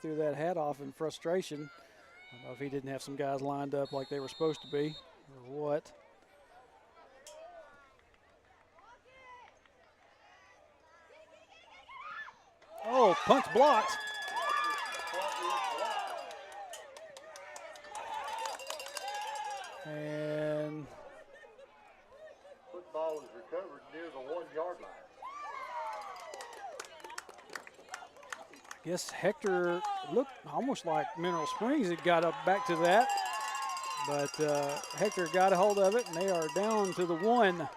threw that hat off in frustration. I don't know if he didn't have some guys lined up like they were supposed to be or what. Oh, punt's blocked. And football is recovered near the 1-yard line. I guess Hector looked almost like Mineral Springs had got up back to that, but Hector got a hold of it, and they are down to the 1.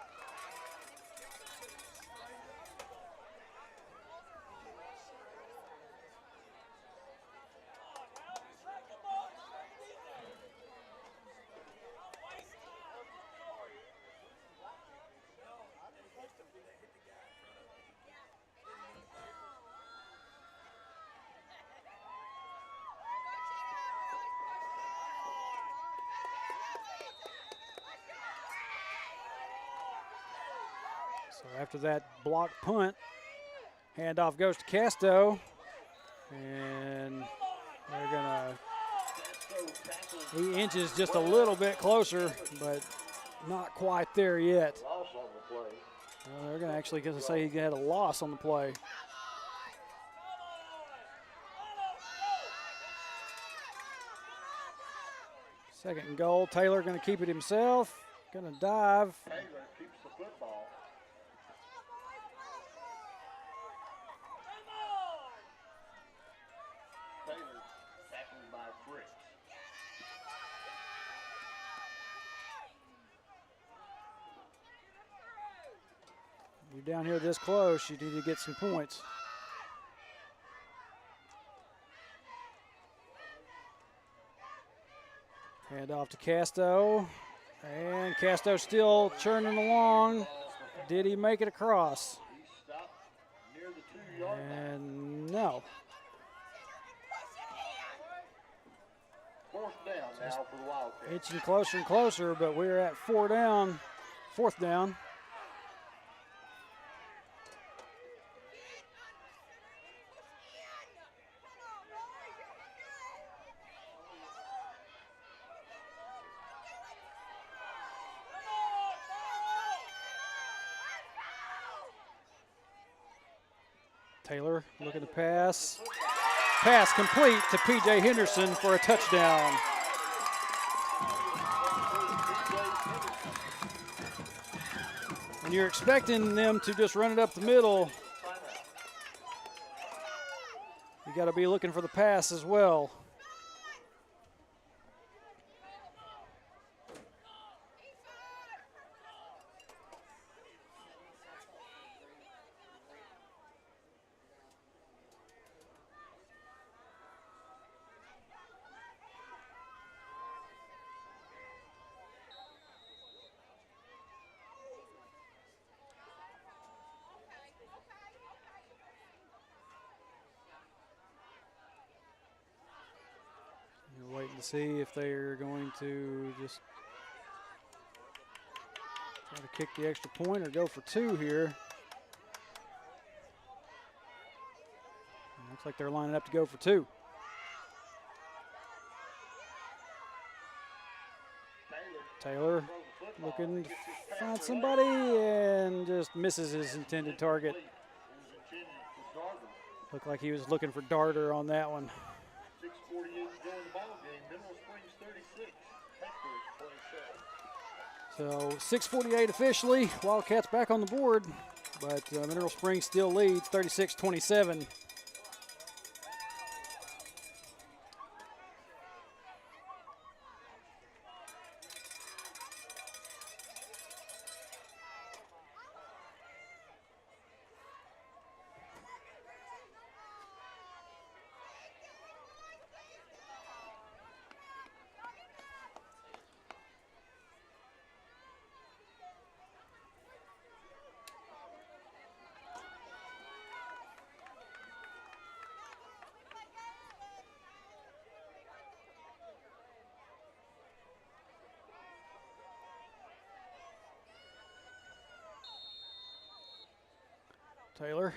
So after that blocked punt, handoff goes to Casto, and they're gonna, he inches just a little bit closer, but not quite there yet. Loss on the play. They're gonna actually get to say he had a loss on the play. Second and goal, Taylor gonna keep it himself, gonna dive. Taylor keeps the football. Taylor tackled by Fritz. You're down here this close, you need to get some points. Hand off to Casto, and Casto still churning along. Did he make it across? He stopped near 2-yard line. And no. Fourth down now for the Wildcats. Inching closer and closer, but we're at 4 down, 4th down. Taylor looking to pass. Pass complete to P.J. Henderson for a touchdown. And you're expecting them to just run it up the middle. You got to be looking for the pass as well. You're waiting to see if they're going to just try to kick the extra point or go for 2 here. Looks like they're lining up to go for 2. Taylor looking to find somebody and just misses his intended target. Looked like he was looking for Darter on that one. 6:48 to go in the ball game. Mineral Springs 36, Hector 27. So 6:48 officially. Wildcats back on the board, but Mineral Springs still leads 36-27. Taylor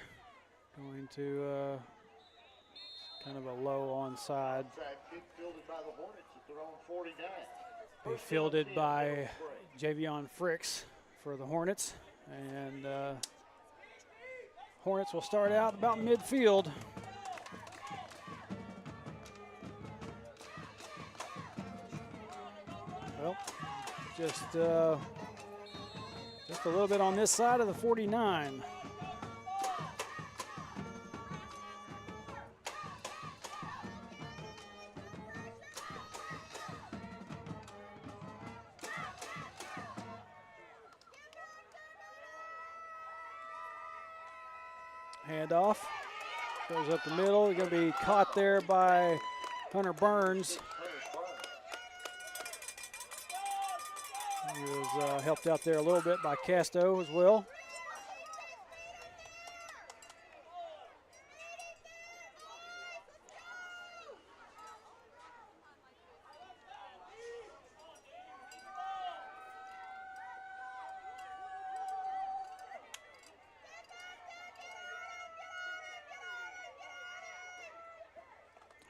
going to kind of a low onside. Onside kick fielded by the Hornets at their own 49. Be fielded by Javion Fricks for the Hornets. And Hornets will start out about midfield. Well, just a little bit on this side of the 49. Handoff goes up the middle. Going to be caught there by Hunter Burns. He was helped out there a little bit by Casto as well.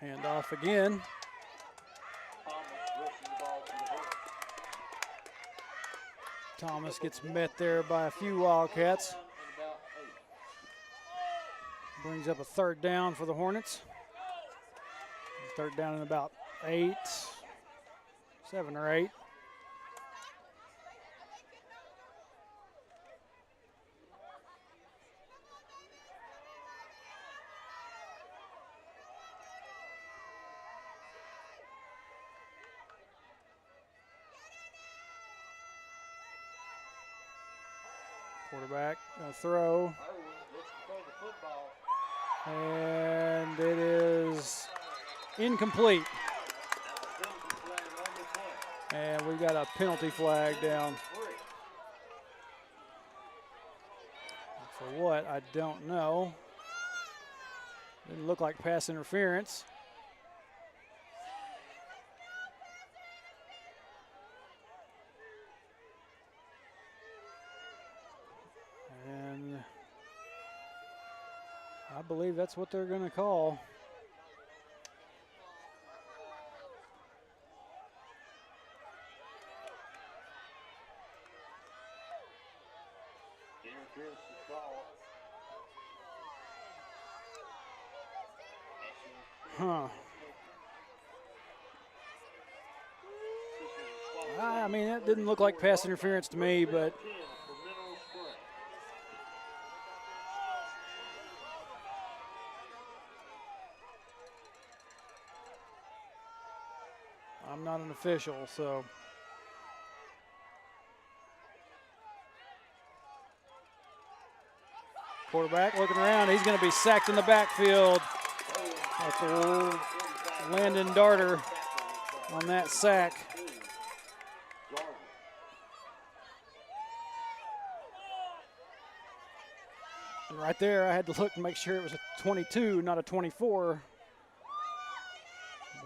Handoff again. Thomas gets met there by a few Wildcats. Brings up a 3rd down for the Hornets. 3rd down in about 7 or 8. Quarterback, gonna throw. And it is incomplete. And we've got a penalty flag down. For what, I don't know. Didn't look like pass interference. And I believe that's what they're going to call. Interference is called. Huh. I mean, that didn't look like pass interference to me, but I'm not an official, so. Quarterback looking around. He's going to be sacked in the backfield. That's old Landon Darter on that sack. And right there, I had to look and make sure it was a 22, not a 24.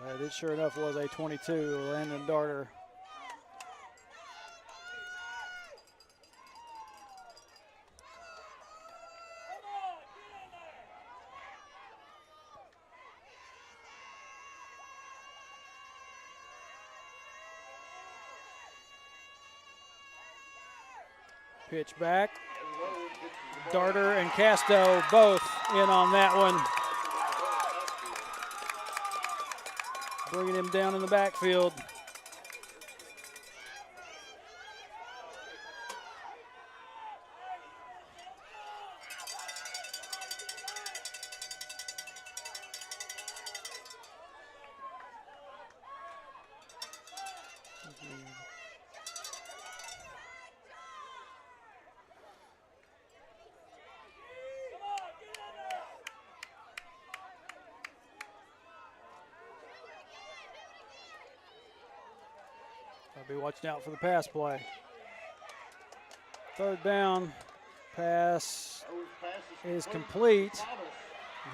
But it sure enough was a 22, Landon Darter. Pitch back. Darter and Casto both in on that one. Bringing him down in the backfield. I'll be watching out for the pass play. Third down, pass is complete.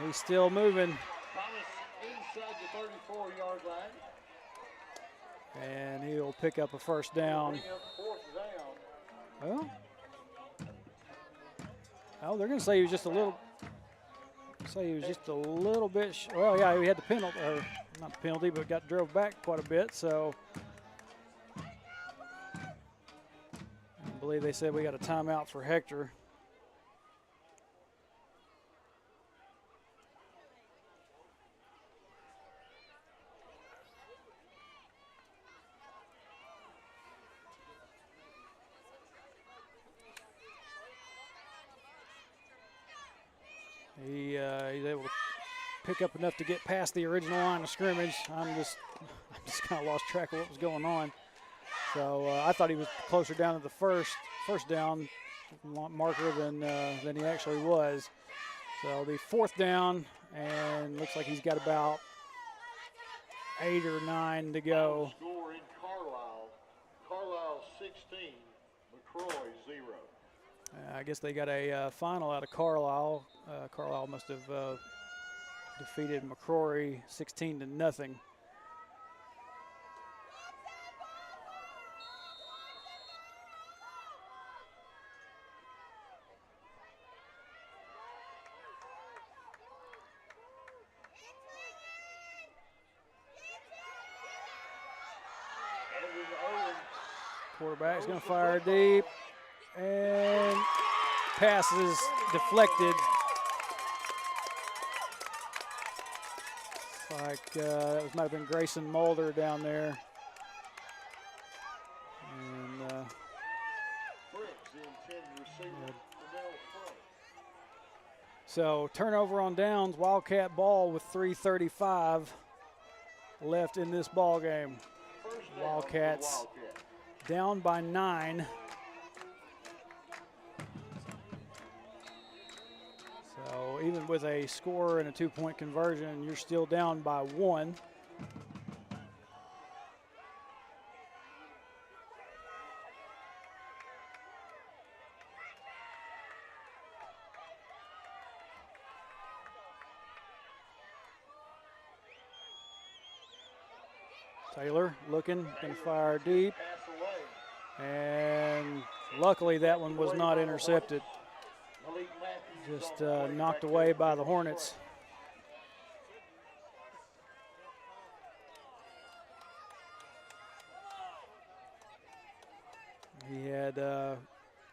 He's still moving. Inside the 34-yard line. And he'll pick up a first down. Well, they're going to say he was just a little. Well, yeah, he had the penalty, or not the penalty, but got drove back quite a bit. So I believe they said we got a timeout for Hector. He's able to pick up enough to get past the original line of scrimmage. I just kind of lost track of what was going on. So I thought he was closer down to the first down marker than he actually was. So it'll be fourth down, and looks like he's got about 8 or 9 to go. Score in Carlisle. Carlisle 16, McCroy 0. I guess they got a final out of Carlisle. Carlisle must have defeated McCrory 16-0. Quarterback's going to fire deep, and pass is deflected. Like that might have been Grayson Mulder down there. And so turnover on downs, Wildcat ball with 3:35 left in this ball game. Wildcats down by 9. So even with a score and a 2-point conversion, you're still down by 1. Taylor looking, going to fire deep. And luckily that one was not intercepted. Just knocked away by the Hornets. He had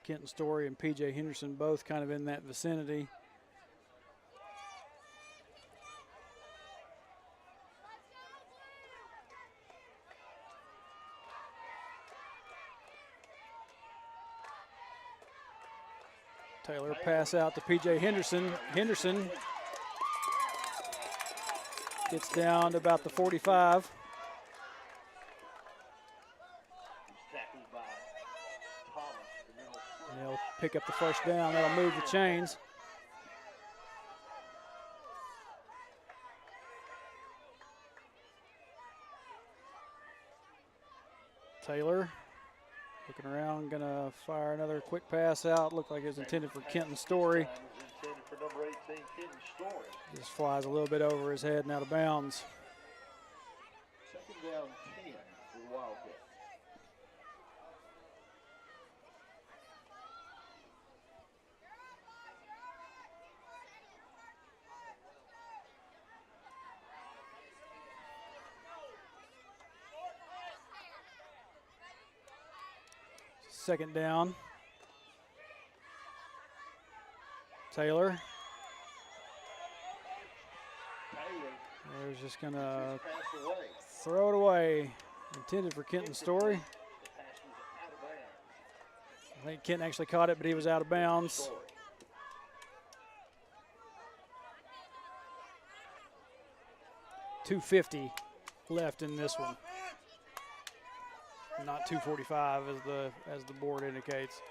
Kenton Story and P.J. Henderson both kind of in that vicinity. Taylor pass out to P.J. Henderson. Henderson gets down to about the 45. And they'll pick up the first down. That'll move the chains. Taylor looking around, gonna fire another quick pass out. Looked like it was intended for Kenton Story. Just flies a little bit over his head and out of bounds. Second down 10 for the Wildcats. Second down. Taylor. Taylor's just going to throw it away. Intended for Kenton Story. I think Kenton actually caught it, but he was out of bounds. .250 left in this one. Not 2:45 as the board indicates.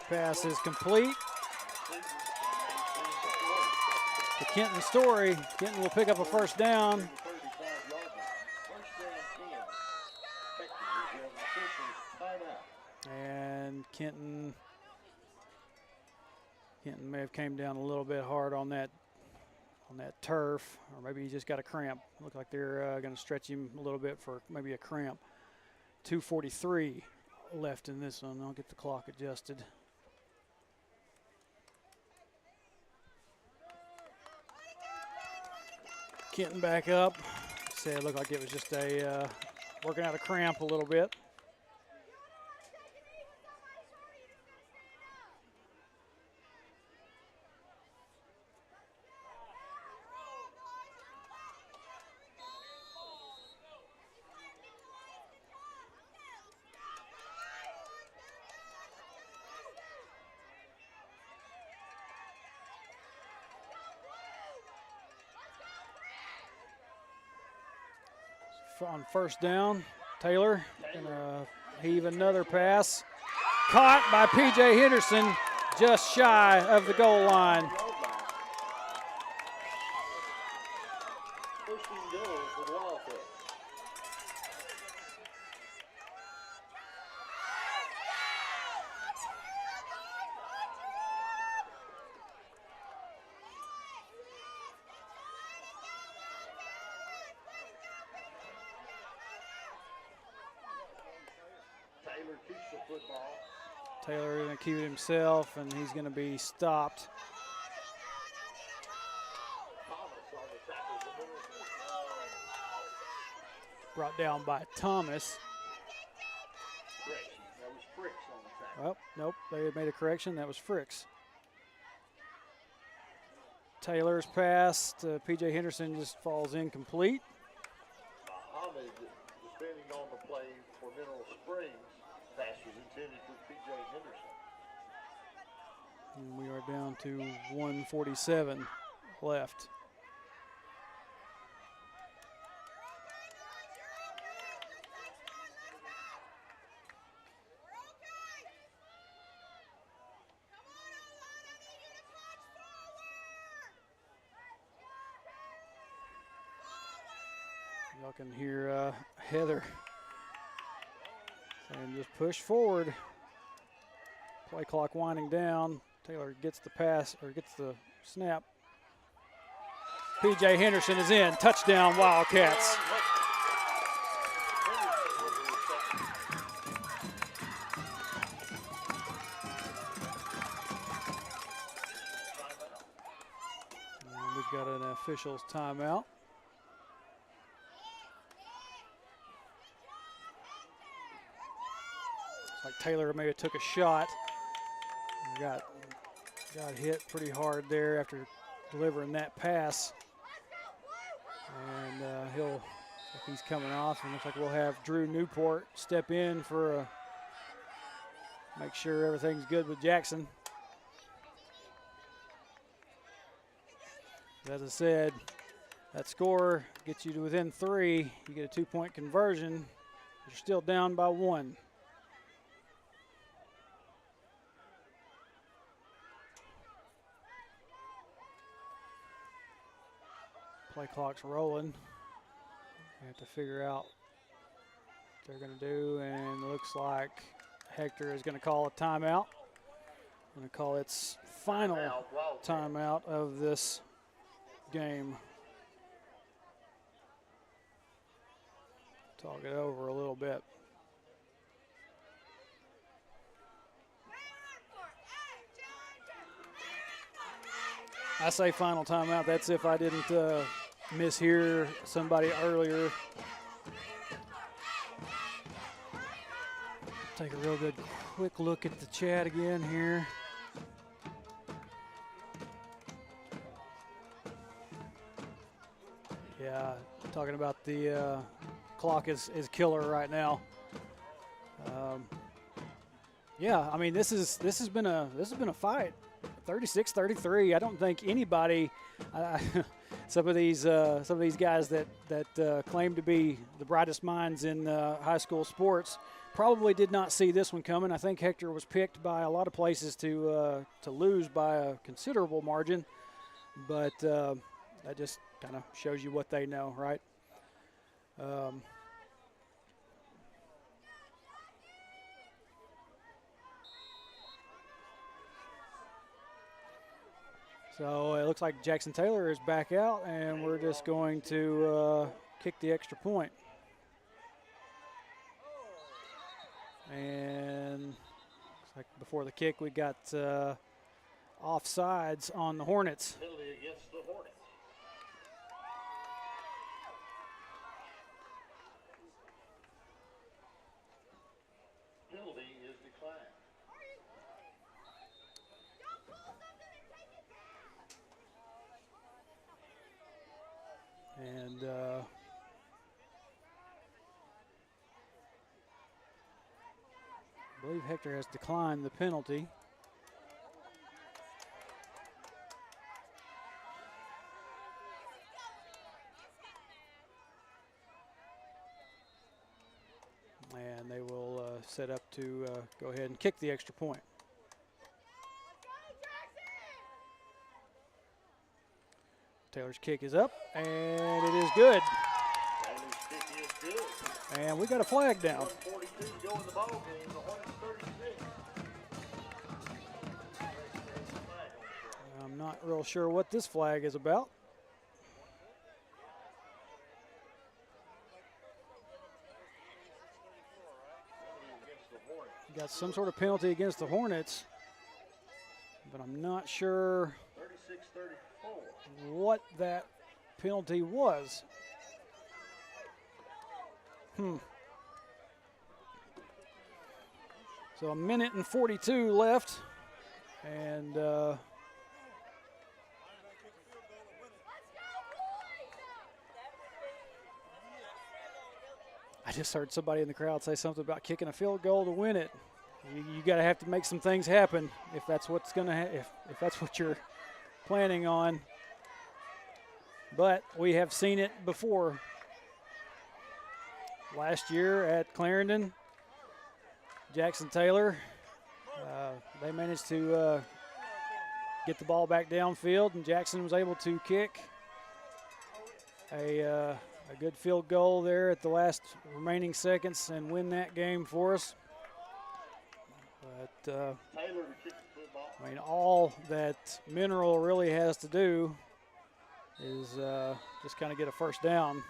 Pass is complete to Kenton Story. Kenton will pick up a first down. And Kenton may have came down a little bit hard on that turf, or maybe he just got a cramp. Looked like they're going to stretch him a little bit for maybe a cramp. 2:43 left in this one. I'll get the clock adjusted. Kenton back up. Say it looked like it was just a working out a cramp a little bit. On first down, Taylor gonna heave another pass. Caught by P.J. Henderson, just shy of the goal line. Taylor going to keep it himself, and he's going to be stopped. Brought down by Thomas. Well, nope, they made a correction. That was Fricks. Taylor's pass to P.J. Henderson just falls incomplete. Muhammad, depending on the play for Mineral Springs, pass was intended for P.J. Henderson. And we are down to 1:47 left. Y'all can hear Heather saying just push forward. Play clock winding down. Taylor gets the pass, or gets the snap. P.J. Henderson is in. Touchdown, Wildcats. And we've got an official's timeout. Looks like Taylor maybe took a shot. Got hit pretty hard there after delivering that pass. And he's coming off, and looks like we'll have Drew Newport step in for make sure everything's good with Jackson. As I said, that score gets you to within 3. You get a 2-point conversion. You're still down by 1. Play clock's rolling. We have to figure out what they're going to do, and it looks like Hector is going to call a timeout. Going to call its final timeout of this game. Talk it over a little bit. I say final timeout. That's if I didn't mishear somebody earlier. Take a real good quick look at the chat again here. Yeah, talking about the clock is killer right now. Yeah, I mean this has been a fight. 36-33. I don't think anybody, some of these guys that claim to be the brightest minds in high school sports, probably did not see this one coming. I think Hector was picked by a lot of places to lose by a considerable margin, but that just kind of shows you what they know, right? So it looks like Jackson Taylor is back out, and we're just going to kick the extra point. And looks like before the kick, we got offsides on the Hornets. Penalty against the Hornets. Penalty is declined. And I believe Hector has declined the penalty. And they will set up to go ahead and kick the extra point. Taylor's kick is up, and it is good. Taylor's kick is good. And we got a flag down. 1:42 to go in the ball game. The Hornets 36. I'm not real sure what this flag is about. Got some sort of penalty against the Hornets, but I'm not sure 36-34. what that penalty was. So a minute and 42 left, and I just heard somebody in the crowd say something about kicking a field goal to win it. You got to have to make some things happen if that's what's going to if that's what you're planning on. But we have seen it before. Last year at Clarendon, Jackson Taylor, they managed to get the ball back downfield, and Jackson was able to kick a a good field goal there at the last remaining seconds and win that game for us. But, Taylor to kick the football. I mean, all that Mineral really has to do is just kind of get a first down.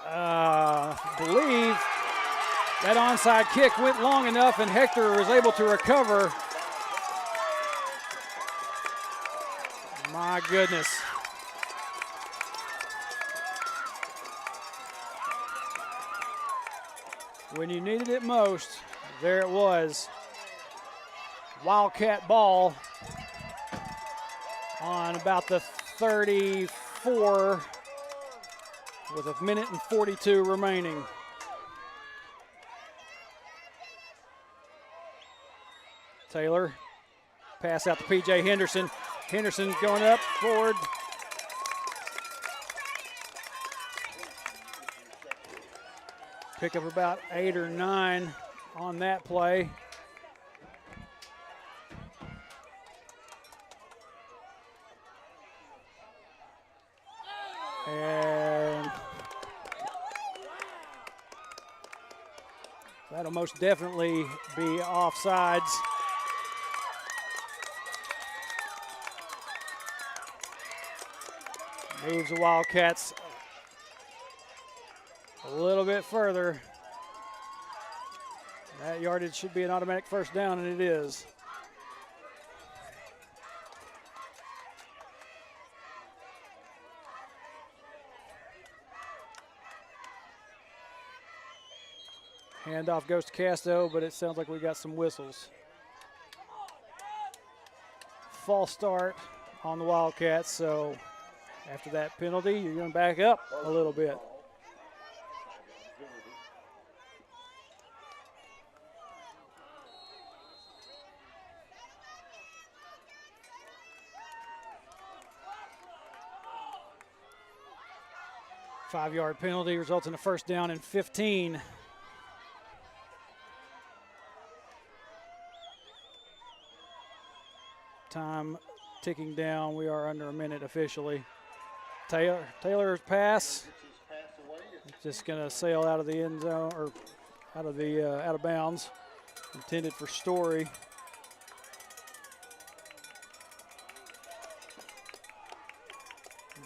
I believe that onside kick went long enough and Hector was able to recover. My goodness. When you needed it most, there it was. Wildcat ball on about the 34 with a minute and 42 remaining. Taylor, pass out to P.J. Henderson. Henderson going up, forward. Pick up about 8 or 9 on that play. And that'll most definitely be offsides. Moves the Wildcats a little bit further. That yardage should be an automatic first down, and it is. Handoff goes to Casto, but it sounds like we got some whistles. False start on the Wildcats, so after that penalty, you're going to back up a little bit. Five-yard penalty results in a first down and 15. Time ticking down. We are under a minute officially. Taylor's pass. It's just going to sail out of the end zone or out of bounds. Intended for Story.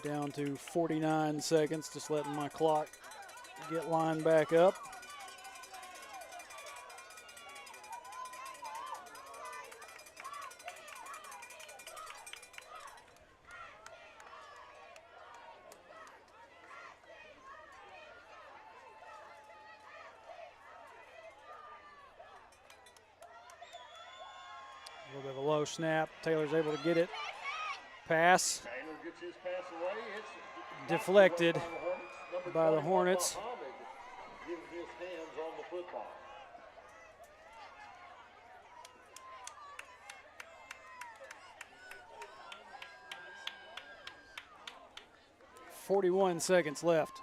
Down to 49 seconds, just letting my clock get lined back up. A little bit of a low snap. Taylor's able to get it. Pass. Taylor gets his pass away. It's Deflected by the Hornets. Getting his hands on the football. .41 seconds left.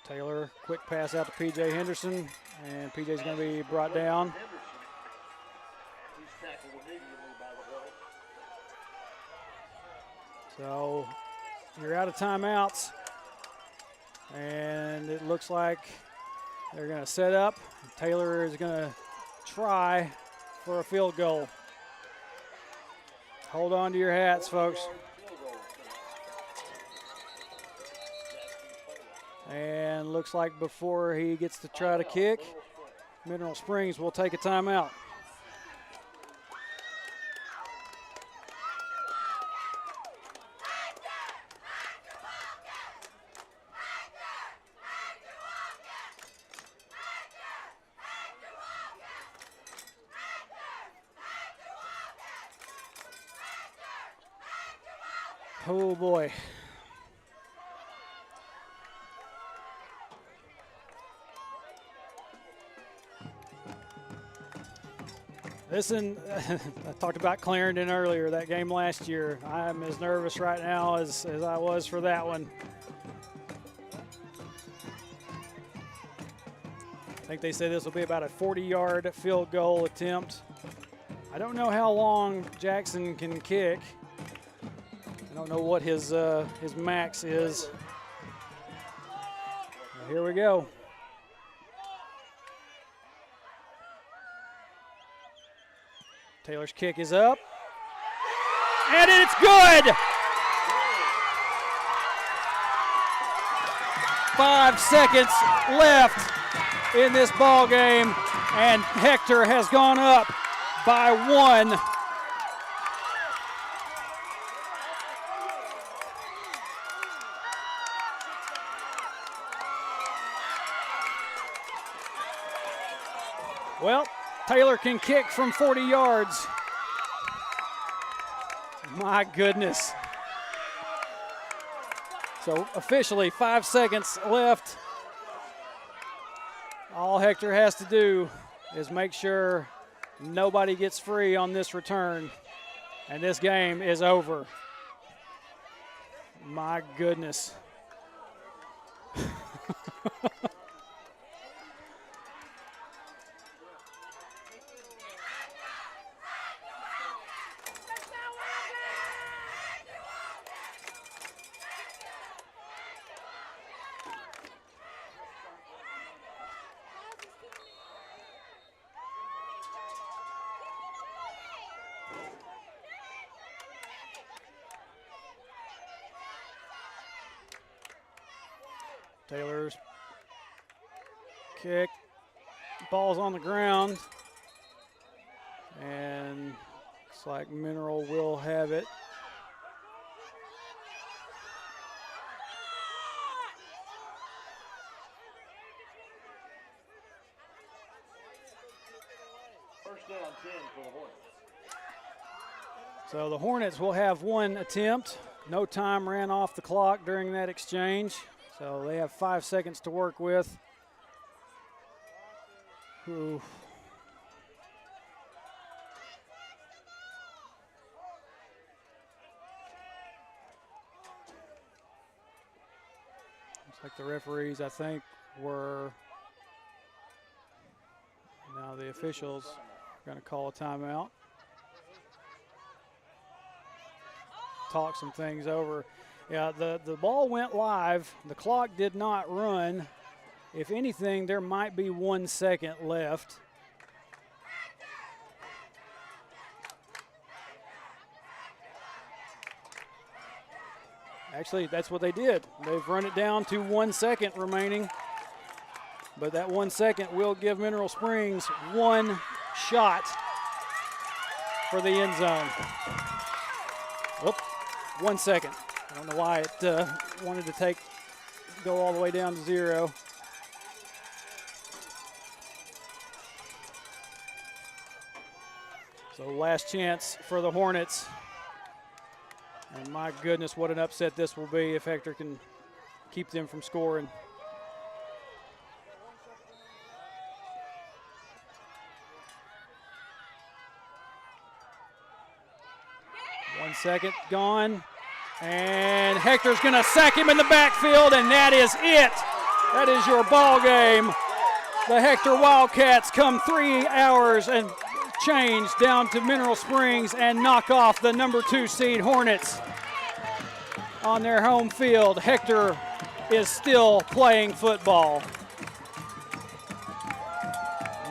Taylor, quick pass out to P.J. Henderson, and P.J.'s going to be brought down. He's tackled immediately by the So you're out of timeouts, and it looks like they're going to set up. Taylor is going to try for a field goal. Hold on to your hats, folks. And looks like before he gets to try to kick, Mineral Springs will take a timeout. Oh boy. Listen, I talked about Clarendon earlier, that game last year. I'm as nervous right now as I was for that one. I think they say this will be about a 40-yard field goal attempt. I don't know how long Jackson can kick. I don't know what his max is. Well, here we go. Taylor's kick is up, and it's good! 5 seconds left in this ball game, and Hector has gone up by 1. Well, Taylor can kick from 40 yards. My goodness. So officially 5 seconds left. All Hector has to do is make sure nobody gets free on this return, and this game is over. My goodness. Taylor's kick, ball's on the ground, and looks like Mineral will have it. First down 10 for the Hornets. So the Hornets will have 1 attempt. No time ran off the clock during that exchange. So they have 5 seconds to work with. Ooh. Looks like the referees, I think, were, now the officials are going to call a timeout. Talk some things over. Yeah, the ball went live. The clock did not run. If anything, there might be 1 second left. Actually, that's what they did. They've run it down to 1 second remaining. But that 1 second will give Mineral Springs 1 shot for the end zone. Whoop, 1 second. I don't know why it wanted to go all the way down to 0. So last chance for the Hornets. And my goodness, what an upset this will be if Hector can keep them from scoring. One second gone. And Hector's going to sack him in the backfield, and that is it. That is your ball game. The Hector Wildcats come 3 hours and change down to Mineral Springs and knock off the number 2 seed Hornets on their home field. Hector is still playing football.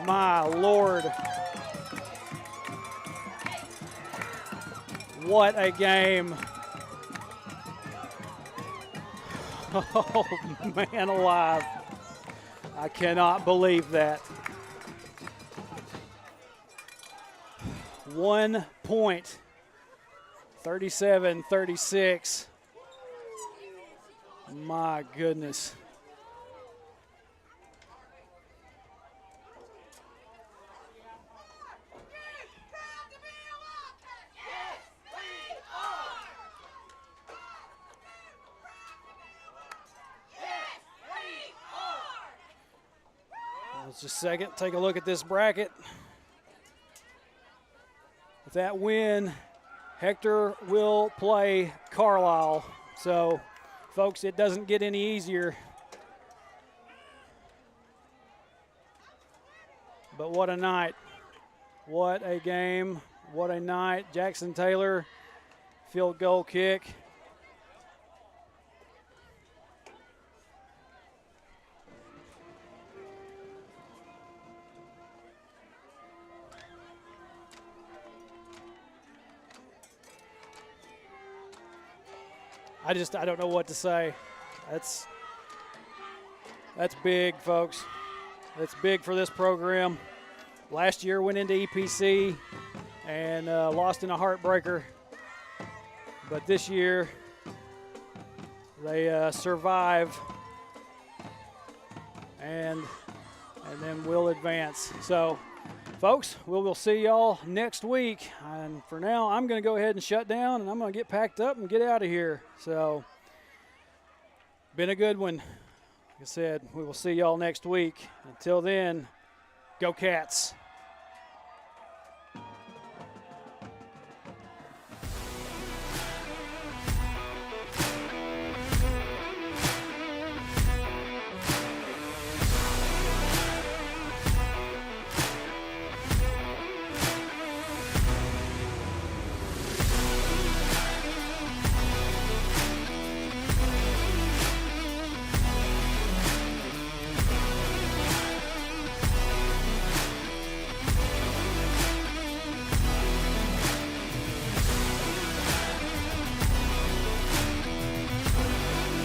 My Lord. What a game. Oh, man alive. I cannot believe that. 1 point, 37-36. My goodness. Let's just a second, take a look at this bracket. with that win, Hector will play Carlisle. So, folks, it doesn't get any easier. But what a night. What a game. What a night. Jackson Taylor, field goal kick. I don't know what to say. That's big, folks. That's big for this program. Last year went into EPC and lost in a heartbreaker. But this year they survive and then we'll advance. So, folks, we'll see y'all next week. And for now, I'm going to go ahead and shut down, and I'm going to get packed up and get out of here. So, been a good one. Like I said, we will see y'all next week. Until then, go Cats.